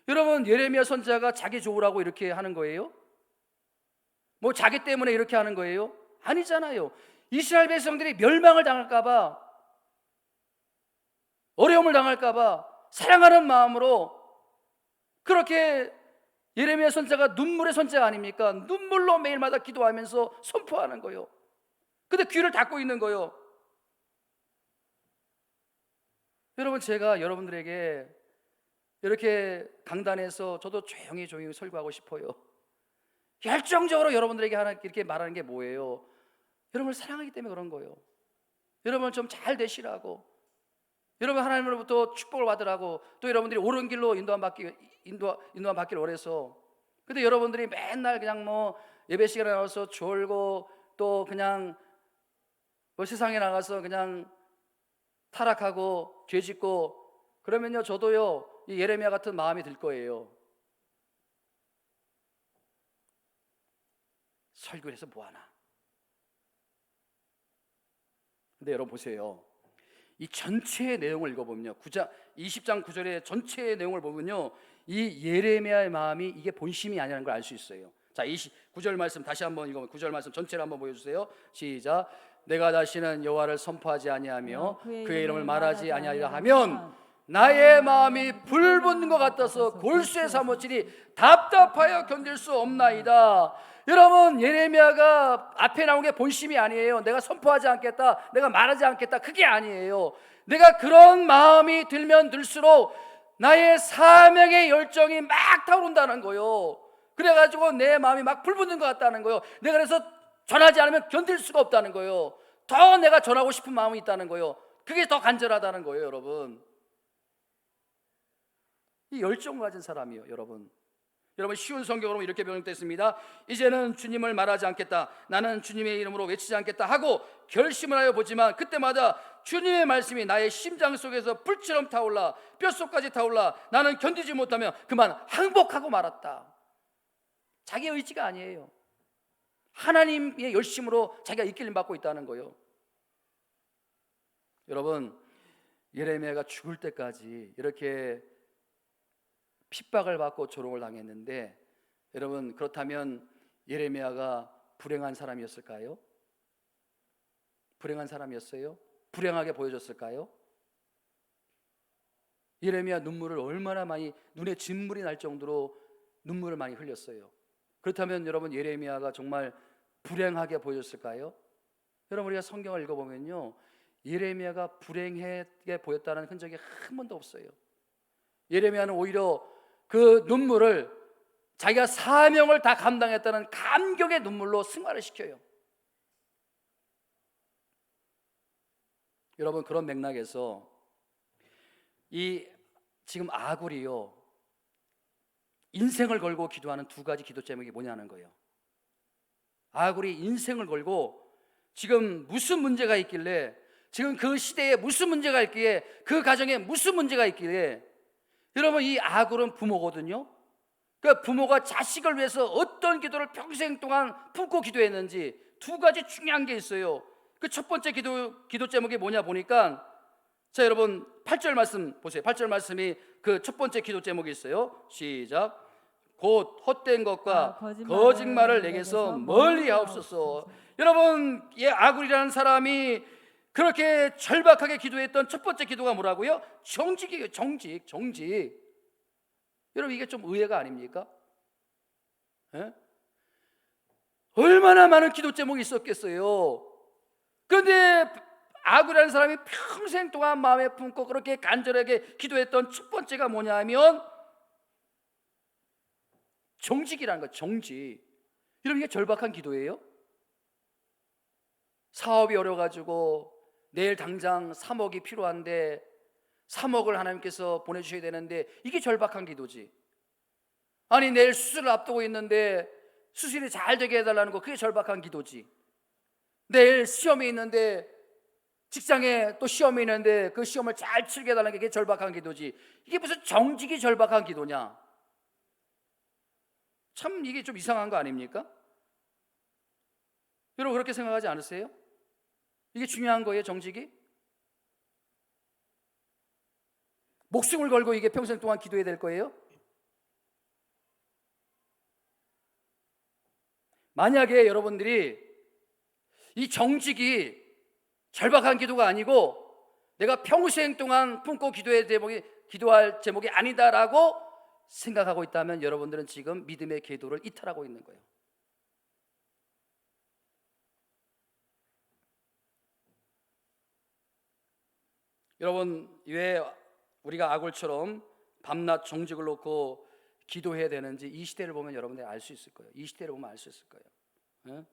여러분 예레미야 선지자가 자기 좋으라고 이렇게 하는 거예요? 뭐 자기 때문에 이렇게 하는 거예요? 아니잖아요. 이스라엘 백성들이 멸망을 당할까 봐 어려움을 당할까 봐 사랑하는 마음으로 그렇게 예레미야 선지자가 눈물의 선지자 아닙니까? 눈물로 매일마다 기도하면서 선포하는 거예요. 근데 귀를 닫고 있는 거예요. 여러분 제가 여러분들에게 이렇게 강단에서 저도 조용히 설교하고 싶어요. 열정적으로 여러분들에게 이렇게 말하는 게 뭐예요? 여러분을 사랑하기 때문에 그런 거예요. 여러분 좀 잘 되시라고, 여러분 하나님으로부터 축복을 받으라고, 또 여러분들이 옳은 길로 인도함 받기를 원해서. 근데 여러분들이 맨날 그냥 뭐 예배 시간에 나와서 졸고, 또 그냥 뭐 세상에 나가서 그냥 타락하고 죄짓고 그러면요, 저도요 이 예레미야 같은 마음이 들 거예요. 설교를 해서 뭐하나. 근데 여러분 보세요, 이 전체의 내용을 읽어보면요, 20장 9절의 전체의 내용을 보면요, 이 예레미야의 마음이 이게 본심이 아니라는 걸 알 수 있어요. 자, 29절 말씀 다시 한번 읽어보면 9절 말씀 전체를 한번 보여주세요. 시작. 내가 다시는 여호와를 선포하지 아니하며 그의 이름을 말하지 아니하리라 하면 나의 마음이 불붙는 것 같아서 골수에 사무치니 답답하여 견딜 수 없나이다. 여러분, 예레미야가 앞에 나온 게 본심이 아니에요. 내가 선포하지 않겠다, 내가 말하지 않겠다, 그게 아니에요. 내가 그런 마음이 들면 들수록 나의 사명의 열정이 막 타오른다는 거예요. 그래가지고 내 마음이 막 불붙는 것 같다는 거예요. 내가 그래서 전하지 않으면 견딜 수가 없다는 거예요. 더 내가 전하고 싶은 마음이 있다는 거예요. 그게 더 간절하다는 거예요, 여러분. 이 열정 가진 사람이요, 여러분. 여러분, 쉬운 성경으로 이렇게 번역됐습니다. 이제는 주님을 말하지 않겠다, 나는 주님의 이름으로 외치지 않겠다 하고 결심을 하여 보지만 그때마다 주님의 말씀이 나의 심장 속에서 불처럼 타올라 뼛속까지 타올라 나는 견디지 못하며 그만 항복하고 말았다. 자기 의지가 아니에요. 하나님의 열심으로 자기가 이끌림 받고 있다는 거예요. 여러분, 예레미야가 죽을 때까지 이렇게 핍박을 받고 조롱을 당했는데, 여러분, 그렇다면 예레미야가 불행한 사람이었을까요? 불행한 사람이었어요? 불행하게 보여졌을까요? 예레미야 눈물을 얼마나 많이, 눈에 진물이 날 정도로 눈물을 많이 흘렸어요. 그렇다면 여러분, 예레미야가 정말 불행하게 보여졌을까요? 여러분, 우리가 성경을 읽어보면요, 예레미야가 불행하게 보였다는 흔적이 한 번도 없어요. 예레미야는 오히려 그 눈물을 자기가 사명을 다 감당했다는 감격의 눈물로 승화를 시켜요. 여러분, 그런 맥락에서 이 지금 아굴이요, 인생을 걸고 기도하는 두 가지 기도 제목이 뭐냐는 거예요. 아굴이 인생을 걸고 지금 무슨 문제가 있길래, 지금 그 시대에 무슨 문제가 있기에, 그 가정에 무슨 문제가 있기에. 여러분, 이 아굴은 부모거든요. 그 부모가 자식을 위해서 어떤 기도를 평생 동안 품고 기도했는지 두 가지 중요한 게 있어요. 그 첫 번째 기도 제목이 뭐냐 보니까, 자, 여러분 8절 말씀 보세요. 8절 말씀이 그 첫 번째 기도 제목이 있어요. 시작. 곧 헛된 것과 거짓말을 내게서 멀리 하옵소서. 여러분, 이 아굴이라는 사람이 그렇게 절박하게 기도했던 첫 번째 기도가 뭐라고요? 정직이에요. 정직. 여러분, 이게 좀 의외가 아닙니까? 예? 얼마나 많은 기도 제목이 있었겠어요. 그런데 아굴이라는 사람이 평생 동안 마음에 품고 그렇게 간절하게 기도했던 첫 번째가 뭐냐 하면 정직이라는 거예요. 정직. 여러분, 이게 절박한 기도예요? 사업이 어려가지고 내일 당장 3억이 필요한데 3억을 하나님께서 보내주셔야 되는데 이게 절박한 기도지. 아니, 내일 수술을 앞두고 있는데 수술이 잘 되게 해달라는 거, 그게 절박한 기도지. 내일 시험이 있는데, 직장에 또 시험이 있는데 그 시험을 잘 치게 해달라는 게 그게 절박한 기도지. 이게 무슨 정직이 절박한 기도냐. 참 이게 좀 이상한 거 아닙니까? 여러분, 그렇게 생각하지 않으세요? 이게 중요한 거예요, 정직이? 목숨을 걸고 이게 평생 동안 기도해야 될 거예요? 만약에 여러분들이 이 정직이 절박한 기도가 아니고 내가 평생 동안 품고 기도할 제목이 아니다라고 생각하고 있다면 여러분들은 지금 믿음의 궤도를 이탈하고 있는 거예요. 여러분, 왜 우리가 아굴처럼 밤낮 정직을 놓고 기도해야 되는지 이 시대를 보면 여러분들이 알 수 있을 거예요. 이 시대를 보면 알 수 있을 거예요. 예?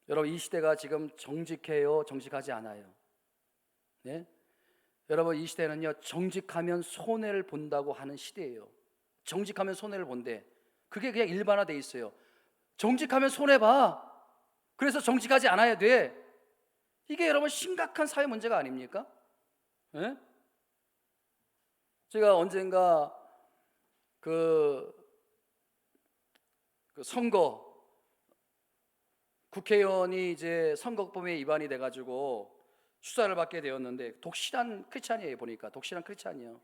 여러분, 이 시대가 지금 정직해요, 정직하지 않아요? 예? 여러분, 이 시대는요, 정직하면 손해를 본다고 하는 시대예요. 정직하면 손해를 본대. 그게 그냥 일반화돼 있어요. 정직하면 손해봐. 그래서 정직하지 않아야 돼. 이게 여러분 심각한 사회 문제가 아닙니까? 예? 제가 언젠가 그 선거, 국회의원이 이제 선거법에 위반이 돼가지고 수사를 받게 되었는데, 독실한 크리스찬이에요. 보니까 독실한 크리스찬이요.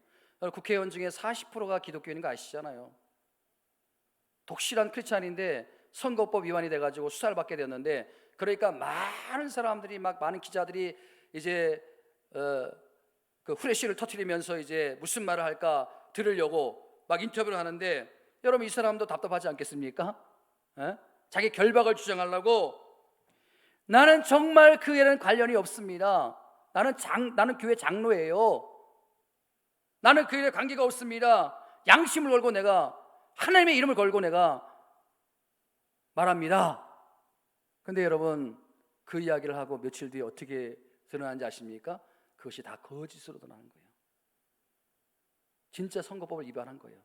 국회의원 중에 40%가 기독교인인 거 아시잖아요. 독실한 크리스찬인데 선거법 위반이 돼가지고 수사를 받게 되었는데, 그러니까 많은 사람들이, 막 많은 기자들이 이제 그 후레쉬를 터뜨리면서 이제 무슨 말을 할까 들으려고 막 인터뷰를 하는데, 여러분, 이 사람도 답답하지 않겠습니까? 에? 자기 결박을 주장하려고, 나는 정말 그 일에는 관련이 없습니다. 나는 교회 장로예요. 나는 그 일에 관계가 없습니다. 양심을 걸고 내가, 하나님의 이름을 걸고 내가 말합니다. 근데 여러분, 그 이야기를 하고 며칠 뒤에 어떻게 드러난지 아십니까? 그것이 다 거짓으로 드러나는 거예요. 진짜 선거법을 위반한 거예요.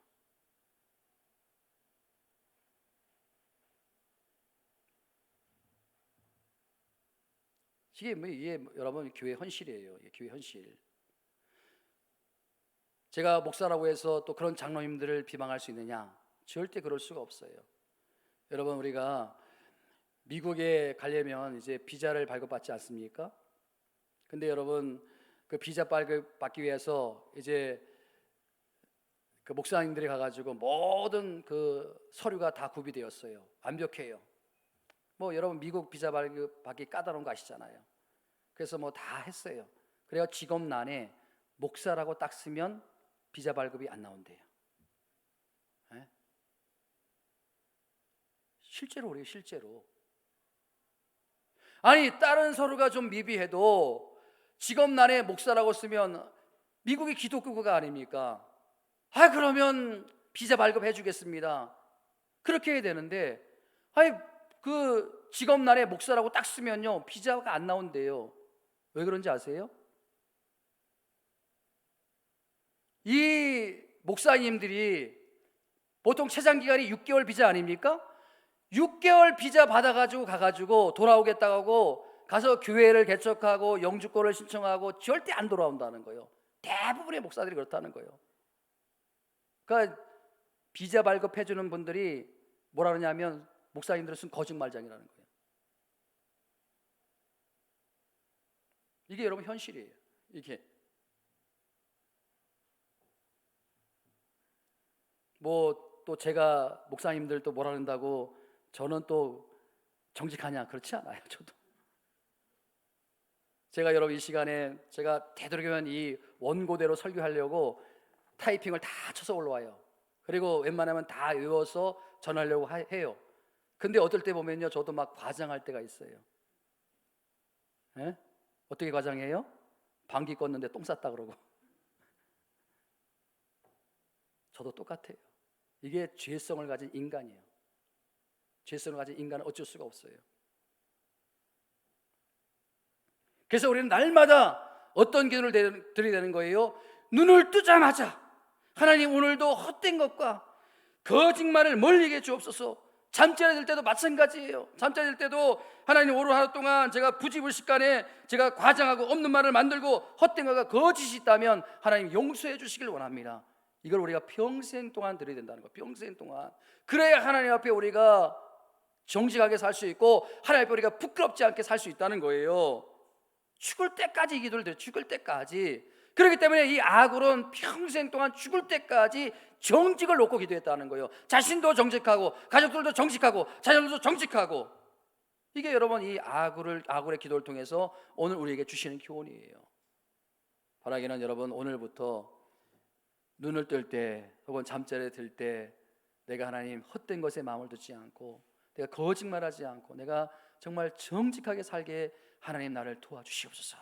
이게 여러분 교회 현실이에요. 교회 현실. 제가 목사라고 해서 또 그런 장로님들을 비방할 수 있느냐? 절대 그럴 수가 없어요. 여러분, 우리가 미국에 가려면 이제 비자를 발급받지 않습니까? 근데 여러분, 그 비자 발급받기 위해서 이제 그 목사님들이 가가지고 모든 그 서류가 다 구비되었어요. 완벽해요. 뭐 여러분, 미국 비자 발급받기 까다로운 거 아시잖아요. 그래서 뭐 다 했어요. 그래야 직업란에 목사라고 딱 쓰면 비자 발급이 안 나온대요. 네? 실제로 그래요. 실제로. 아니, 다른 서류가 좀 미비해도 직업란에 목사라고 쓰면 미국이 기독교가 아닙니까? 그러면 비자 발급해 주겠습니다. 그렇게 해야 되는데, 그 직업란에 목사라고 딱 쓰면요, 비자가 안 나온대요. 왜 그런지 아세요? 이 목사님들이 보통 최장 기간이 6개월 비자 아닙니까? 6개월 비자 받아가지고 가가지고 돌아오겠다고 가서 교회를 개척하고 영주권을 신청하고 절대 안 돌아온다는 거예요. 대부분의 목사들이 그렇다는 거예요. 그러니까 비자 발급해주는 분들이 뭐라 그러냐면, 목사님들은 쓴 거짓말장이라는 거예요. 이게 여러분 현실이에요. 이게 뭐 또 제가 목사님들 또 뭐라 그런다고 저는 또 정직하냐? 그렇지 않아요. 저도. 제가 여러분 이 시간에 제가 되도록이면 이 원고대로 설교하려고 타이핑을 다 쳐서 올라와요. 그리고 웬만하면 다 외워서 전하려고 해요. 근데 어떨 때 보면요, 저도 막 과장할 때가 있어요. 예? 어떻게 과장해요? 방귀 껐는데 똥 쌌다 그러고. 저도 똑같아요. 이게 죄성을 가진 인간이에요. 죄성을 가진 인간은 어쩔 수가 없어요. 그래서 우리는 날마다 어떤 기도를 드려야 되는 거예요? 눈을 뜨자마자 하나님, 오늘도 헛된 것과 거짓말을 멀리게 주옵소서. 잠자리 들 때도 마찬가지예요. 잠자리 들 때도 하나님, 오늘 하루 동안 제가 부지불식간에 제가 과장하고 없는 말을 만들고 헛된 것과 거짓이 있다면 하나님 용서해 주시길 원합니다. 이걸 우리가 평생 동안 드려야 된다는 거예요. 평생 동안. 그래야 하나님 앞에 우리가 정직하게 살 수 있고 하나님 앞에 우리가 부끄럽지 않게 살 수 있다는 거예요. 죽을 때까지 기도를 드려요. 죽을 때까지. 그렇기 때문에 이 아굴은 평생 동안 죽을 때까지 정직을 놓고 기도했다는 거예요. 자신도 정직하고 가족들도 정직하고 자녀들도 정직하고. 이게 여러분 이 아굴의 기도를 통해서 오늘 우리에게 주시는 교훈이에요. 바라기는 여러분, 오늘부터 눈을 뜰 때 혹은 잠자리에 들 때 내가 하나님 헛된 것에 마음을 두지 않고, 내가 거짓말하지 않고, 내가 정말 정직하게 살게 하나님 나를 도와주시옵소서.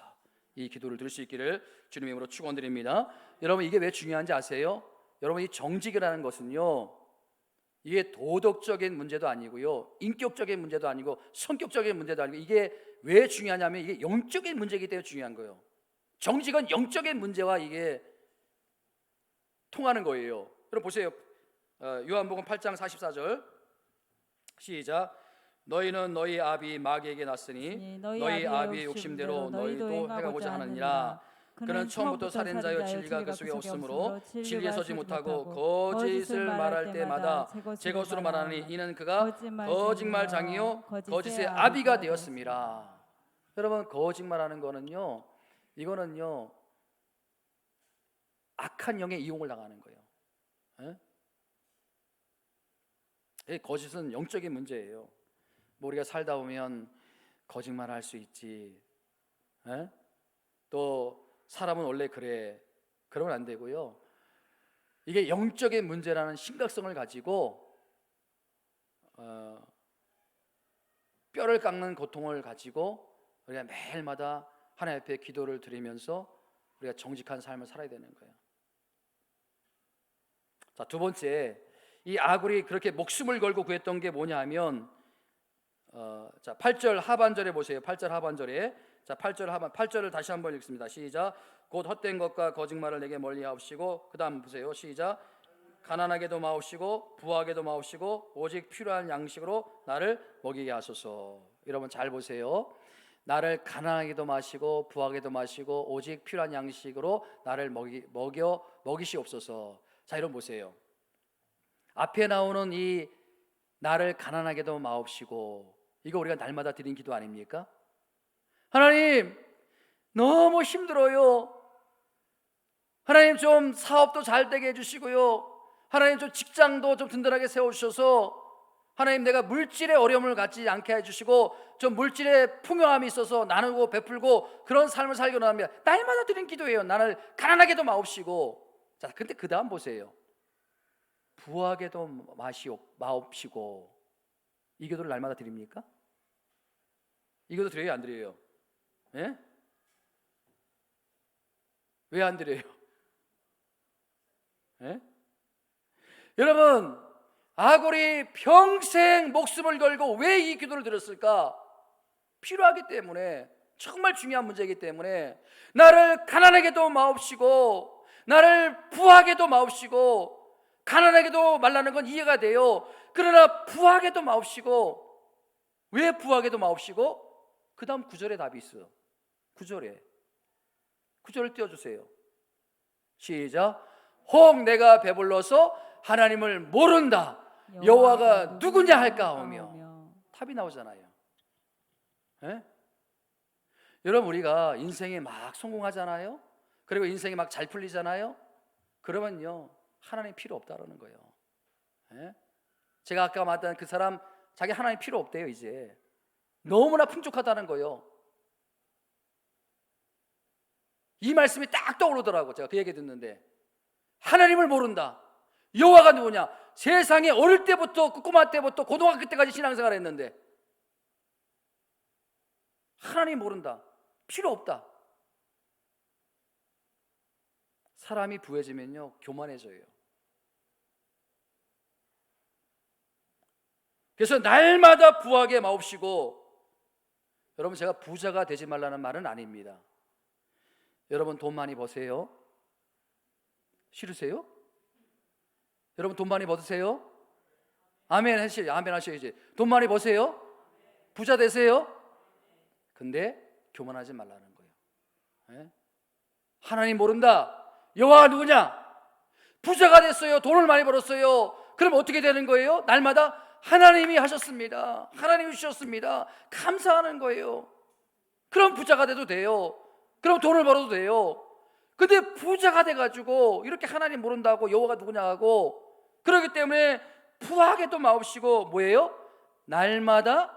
이 기도를 드릴 수 있기를 주님의 이름으로 축원드립니다. 여러분, 이게 왜 중요한지 아세요? 여러분, 이 정직이라는 것은요, 이게 도덕적인 문제도 아니고요, 인격적인 문제도 아니고 성격적인 문제도 아니고, 이게 왜 중요하냐면 이게 영적인 문제이기 때문에 중요한 거예요. 정직은 영적인 문제와 이게 통하는 거예요. 여러분 보세요. 요한복음 8장 44절 시작. 너희는 너희 아비 마귀에게 났으니 너희 아비의 욕심대로 너희도 행하고자 하느니라. 그는 처음부터 살인자요 진리가 그 속에 없으므로 진리에 서지 못하고 거짓을 말할 때마다 제 것으로 말하니 이는 그가 거짓말장이요 거짓의 아비가 되었습니다. 여러분, 거짓말하는 거는요, 이거는요 악한 영의 이용을 당하는 거예요. 거짓은 영적인 문제예요. 뭐 우리가 살다 보면 거짓말할 수 있지, 또 사람은 원래 그래, 그러면 안 되고요. 이게 영적인 문제라는 심각성을 가지고 뼈를 깎는 고통을 가지고 우리가 매일마다 하나님 앞에 기도를 드리면서 우리가 정직한 삶을 살아야 되는 거예요. 자, 두 번째, 이 아굴이 그렇게 목숨을 걸고 구했던 게 뭐냐 하면 자, 8절 하반절에 보세요. 8절 하반절에, 자, 8절을 다시 한번 읽습니다. 시작. 곧 헛된 것과 거짓말을 내게 멀리 하옵시고, 그 다음 보세요. 시작. 가난하게도 마옵시고 부하게도 마옵시고 오직 필요한 양식으로 나를 먹이게 하소서. 여러분 잘 보세요. 나를 가난하게도 마시고 부하게도 마시고 오직 필요한 양식으로 나를 먹이시옵소서. 자, 여러분 보세요. 앞에 나오는 이 나를 가난하게도 마옵시고, 이거 우리가 날마다 드린 기도 아닙니까? 하나님, 너무 힘들어요. 하나님, 좀 사업도 잘 되게 해주시고요. 하나님, 좀 직장도 좀 든든하게 세워주셔서, 하나님, 내가 물질의 어려움을 갖지 않게 해주시고 좀 물질의 풍요함이 있어서 나누고 베풀고 그런 삶을 살기 원합니다. 날마다 드린 기도예요. 나를 가난하게도 마옵시고. 자, 근데 그 다음 보세요. 부하게도 마옵시고. 이 기도를 날마다 드립니까? 이 기도 드려요, 안 드려요? 예? 왜 안 드려요? 예? 여러분, 아골이 평생 목숨을 걸고 왜 이 기도를 드렸을까? 필요하기 때문에, 정말 중요한 문제이기 때문에. 나를 가난하게도 마옵시고 나를 부하게도 마옵시고. 가난하게도 말라는 건 이해가 돼요. 그러나 부하게도 마옵시고. 왜 부하게도 마옵시고? 그 다음 9절에 답이 있어요. 9절을 띄워주세요. 시작. 혹 내가 배불러서 하나님을 모른다. 여호와가 누구냐 할까 하며. 답이 나오잖아요. 예? 여러분, 우리가 인생에 막 성공하잖아요. 그리고 인생이 막 잘 풀리잖아요. 그러면요, 하나님 필요 없다라는 거예요. 예? 제가 아까 말했던 그 사람, 자기 하나님 필요 없대요. 이제 너무나 풍족하다는 거예요. 이 말씀이 딱 떠오르더라고. 제가 그 얘기 듣는데, 하나님을 모른다. 여호와가 누구냐? 세상에 어릴 때부터, 꼬마 때부터 고등학교 때까지 신앙생활 했는데 하나님 모른다. 필요 없다. 사람이 부해지면요, 교만해져요. 그래서 날마다 부하게 마옵시고. 여러분, 제가 부자가 되지 말라는 말은 아닙니다. 여러분, 돈 많이 버세요? 싫으세요? 여러분, 돈 많이 버세요? 아멘 하셔야지. 돈 많이 버세요? 부자 되세요? 근데 교만하지 말라는 거예요. 예? 하나님 모른다. 여호와가 누구냐? 부자가 됐어요. 돈을 많이 벌었어요. 그럼 어떻게 되는 거예요? 날마다 하나님이 하셨습니다. 하나님이 주셨습니다. 감사하는 거예요. 그럼 부자가 돼도 돼요. 그럼 돈을 벌어도 돼요. 근데 부자가 돼가지고 이렇게 하나님 모른다고 여호와가 누구냐 하고, 그렇기 때문에 부하게도 마옵시고 뭐예요? 날마다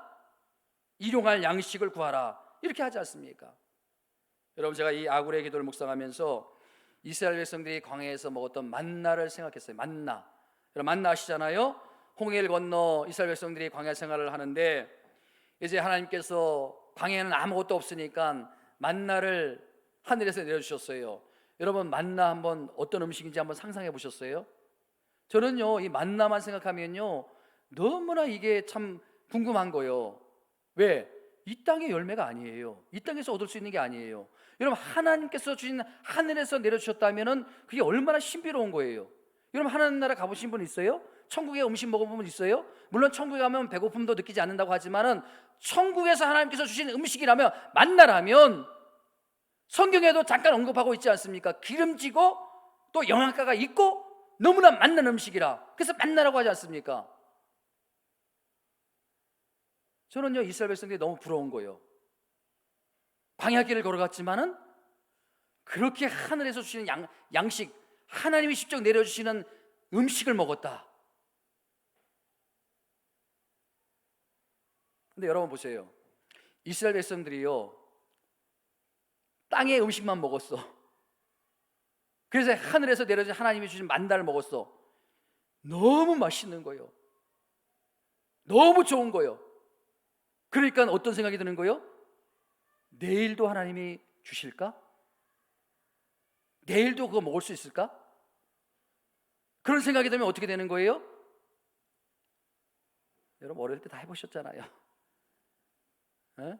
일용할 양식을 구하라, 이렇게 하지 않습니까? 여러분, 제가 이 아굴의 기도를 묵상하면서 이스라엘 백성들이 광야에서 먹었던 만나를 생각했어요. 만나. 여러분, 만나 아시잖아요? 홍해를 건너 이스라엘 백성들이 광야 생활을 하는데, 이제 하나님께서 광야에는 아무것도 없으니까 만나를 하늘에서 내려주셨어요. 여러분, 만나 한번 어떤 음식인지 한번 상상해 보셨어요? 저는요, 이 만나만 생각하면요, 너무나 이게 참 궁금한 거예요. 왜? 이 땅의 열매가 아니에요. 이 땅에서 얻을 수 있는 게 아니에요. 여러분, 하나님께서 주신 하늘에서 내려주셨다면은 그게 얼마나 신비로운 거예요. 여러분, 하나님 나라 가보신 분 있어요? 천국에 음식 먹어본 분 있어요? 물론 천국에 가면 배고픔도 느끼지 않는다고 하지만은 천국에서 하나님께서 주신 음식이라면, 만나라면, 성경에도 잠깐 언급하고 있지 않습니까? 기름지고 또 영양가가 있고 너무나 맛난 음식이라, 그래서 만나라고 하지 않습니까? 저는요, 이스라엘 백성들이 너무 부러운 거예요. 광야길을 걸어갔지만은 그렇게 하늘에서 주시는 양식, 하나님이 직접 내려주시는 음식을 먹었다. 근데 여러분 보세요. 이스라엘 백성들이요, 땅의 음식만 먹었어. 그래서 하늘에서 내려진 하나님이 주신 만나를 먹었어. 너무 맛있는 거예요. 너무 좋은 거예요. 그러니까 어떤 생각이 드는 거예요? 내일도 하나님이 주실까? 내일도 그거 먹을 수 있을까? 그런 생각이 들면 어떻게 되는 거예요? 여러분, 어릴 때 다 해보셨잖아요. 에?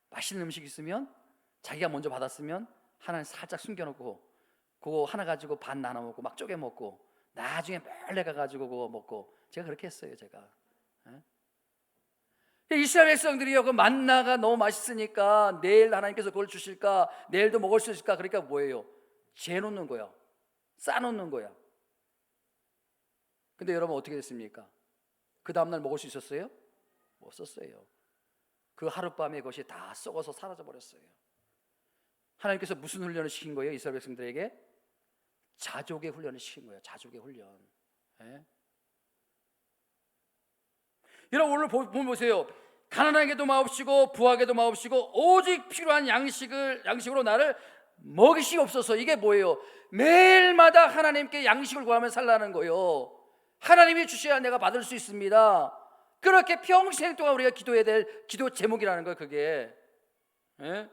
맛있는 음식 있으면 자기가 먼저 받았으면 하나는 살짝 숨겨놓고 그거 하나 가지고 반 나눠 먹고 막 쪼개 먹고 나중에 몰래 가가지고 그거 먹고, 제가 그렇게 했어요. 제가. 이스라엘 백성들이요, 그 만나가 너무 맛있으니까 내일 하나님께서 그걸 주실까, 내일도 먹을 수 있을까, 그러니까 뭐예요? 재놓는 거야. 싸놓는 거야. 근데 여러분 어떻게 됐습니까? 그 다음날 먹을 수 있었어요? 못 썼어요. 그 하룻밤에 그것이 다 썩어서 사라져 버렸어요. 하나님께서 무슨 훈련을 시킨 거예요? 이스라엘 백성들에게 자족의 훈련을 시킨 거예요. 자족의 훈련. 예? 여러분, 오늘 보세요. 가난하게도 마옵시고 부하게도 마옵시고 오직 필요한 양식으로 나를 먹이시옵소서. 이게 뭐예요? 매일마다 하나님께 양식을 구하며 살라는 거예요. 하나님이 주셔야 내가 받을 수 있습니다. 그렇게 평생 동안 우리가 기도해야 될 기도 제목이라는 거예요, 그게. 예?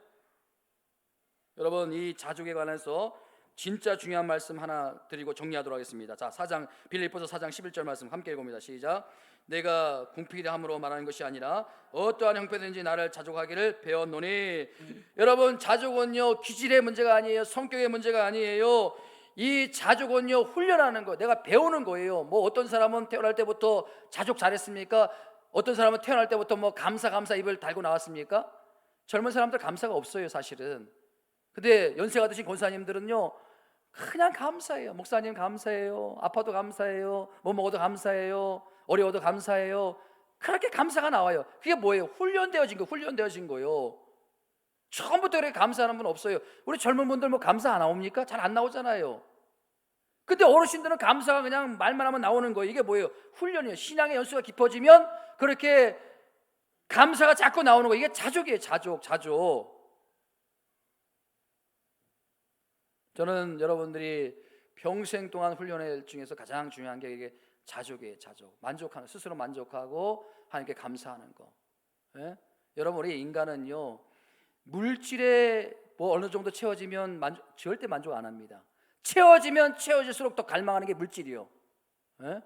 여러분, 이 자족에 관해서 진짜 중요한 말씀 하나 드리고 정리하도록 하겠습니다. 자, 빌립보서 4장 11절 말씀 함께 읽어봅니다. 시작. 내가 궁핍함으로 말하는 것이 아니라 어떠한 형편든지 나를 자족하기를 배웠노니. 여러분, 자족은요, 기질의 문제가 아니에요. 성격의 문제가 아니에요. 이 자족은요, 훈련하는 거, 내가 배우는 거예요. 뭐 어떤 사람은 태어날 때부터 자족 잘했습니까? 어떤 사람은 태어날 때부터 뭐 감사 입을 달고 나왔습니까? 젊은 사람들 감사가 없어요, 사실은. 근데 연세가 드신 권사님들은요, 그냥 감사해요. 목사님 감사해요. 아파도 감사해요. 뭐 먹어도 감사해요. 어려워도 감사해요. 그렇게 감사가 나와요. 그게 뭐예요? 훈련되어진 거예요. 처음부터 그렇게 감사하는 분 없어요. 우리 젊은 분들 뭐 감사 안 나옵니까? 잘 안 나오잖아요. 근데 어르신들은 감사가 그냥 말만 하면 나오는 거예요. 이게 뭐예요? 훈련이에요. 신앙의 연수가 깊어지면 그렇게 감사가 자꾸 나오는 거예요. 이게 자족이에요. 자족. 저는 여러분들이 평생 동안 훈련의 중에서 가장 중요한 게 이게 자족이에요. 자족. 만족하는, 스스로 만족하고 하나님께 감사하는 거. 예? 여러분, 우리 인간은요, 물질에 뭐 어느 정도 채워지면 절대 만족 안 합니다. 채워지면 채워질수록 더 갈망하는 게 물질이요. 예?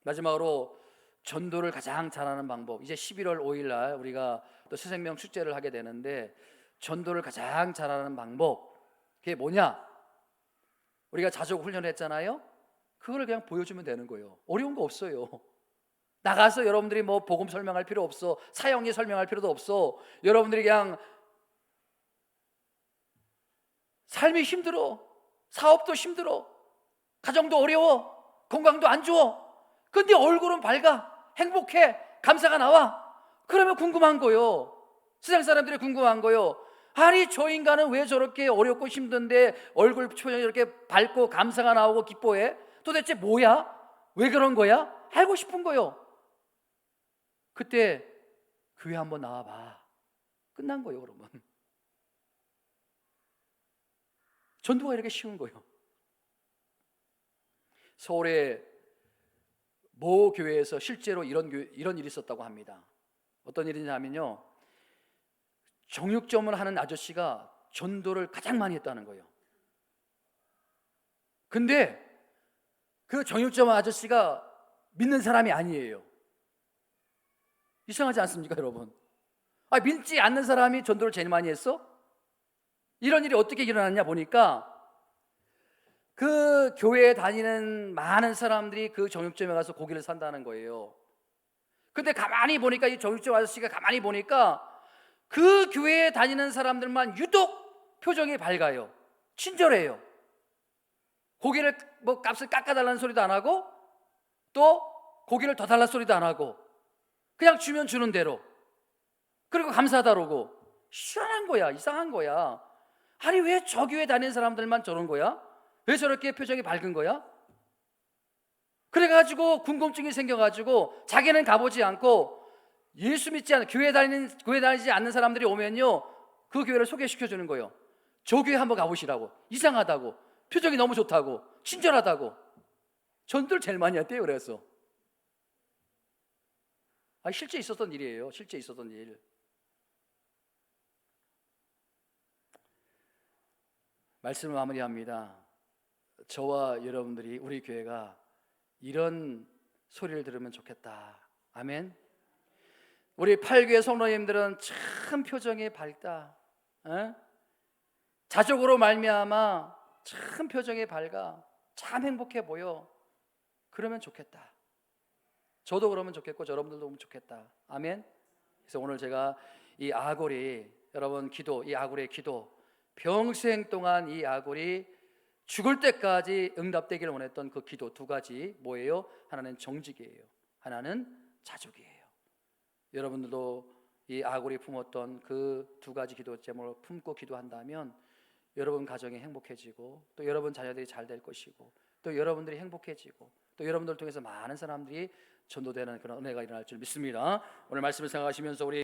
마지막으로 전도를 가장 잘하는 방법. 이제 11월 5일 날 우리가 또 새생명 축제를 하게 되는데, 전도를 가장 잘하는 방법, 그게 뭐냐? 우리가 자족 훈련을 했잖아요. 그거를 그냥 보여주면 되는 거예요. 어려운 거 없어요. 나가서 여러분들이 뭐 복음 설명할 필요 없어. 사형리 설명할 필요도 없어. 여러분들이 그냥 삶이 힘들어, 사업도 힘들어, 가정도 어려워, 건강도 안 좋아. 근데 얼굴은 밝아, 행복해, 감사가 나와. 그러면 궁금한 거요. 세상 사람들이 궁금한 거요. 아니, 저 인간은 왜 저렇게 어렵고 힘든데 얼굴 표정이 이렇게 밝고 감사가 나오고 기뻐해? 도대체 뭐야? 왜 그런 거야? 알고 싶은 거요. 그때 교회 한번 나와봐. 끝난 거예요. 그러면 전도가 이렇게 쉬운 거예요. 서울의 모 교회에서 실제로 이런 일이 있었다고 합니다. 어떤 일이냐면요, 정육점을 하는 아저씨가 전도를 가장 많이 했다는 거예요. 근데 그 정육점 아저씨가 믿는 사람이 아니에요. 이상하지 않습니까, 여러분? 믿지 않는 사람이 전도를 제일 많이 했어? 이런 일이 어떻게 일어났냐 보니까 그 교회에 다니는 많은 사람들이 그 정육점에 가서 고기를 산다는 거예요. 근데 가만히 보니까 이 정육점 아저씨가 가만히 보니까 그 교회에 다니는 사람들만 유독 표정이 밝아요. 친절해요. 고기를 값을 깎아달라는 소리도 안 하고 또 고기를 더 달라는 소리도 안 하고 그냥 주면 주는 대로, 그리고 감사하다 그러고. 희한한 거야. 이상한 거야. 아니 왜 저 교회 다니는 사람들만 저런 거야? 왜 저렇게 표정이 밝은 거야? 그래가지고 궁금증이 생겨가지고 자기는 가보지 않고 예수 믿지 않는 교회 다니지 않는 사람들이 오면요 그 교회를 소개시켜 주는 거예요. 저 교회 한번 가보시라고. 이상하다고, 표정이 너무 좋다고, 친절하다고. 전도를 제일 많이 했대요. 그래서 실제 있었던 일이에요. 실제 있었던 일. 말씀을 마무리합니다. 저와 여러분들이, 우리 교회가 이런 소리를 들으면 좋겠다. 아멘. 우리 8교회 성도님들은 참 표정이 밝다. 자족으로 말미암아 참 표정이 밝아. 참 행복해 보여. 그러면 좋겠다. 저도 그러면 좋겠고 여러분들도 그러면 좋겠다. 아멘. 그래서 오늘 제가 이 아골이, 여러분 기도, 이 아골의 기도, 평생 동안 이 아골이 죽을 때까지 응답되기를 원했던 그 기도 두 가지 뭐예요? 하나는 정직이에요. 하나는 자족이에요. 여러분들도 이 아골이 품었던 그 두 가지 기도 제목을 품고 기도한다면 여러분 가정이 행복해지고 또 여러분 자녀들이 잘 될 것이고 또 여러분들이 행복해지고 또 여러분들을 통해서 많은 사람들이 전도되는 그런 은혜가 일어날 줄 믿습니다. 오늘 말씀을 생각하시면서 우리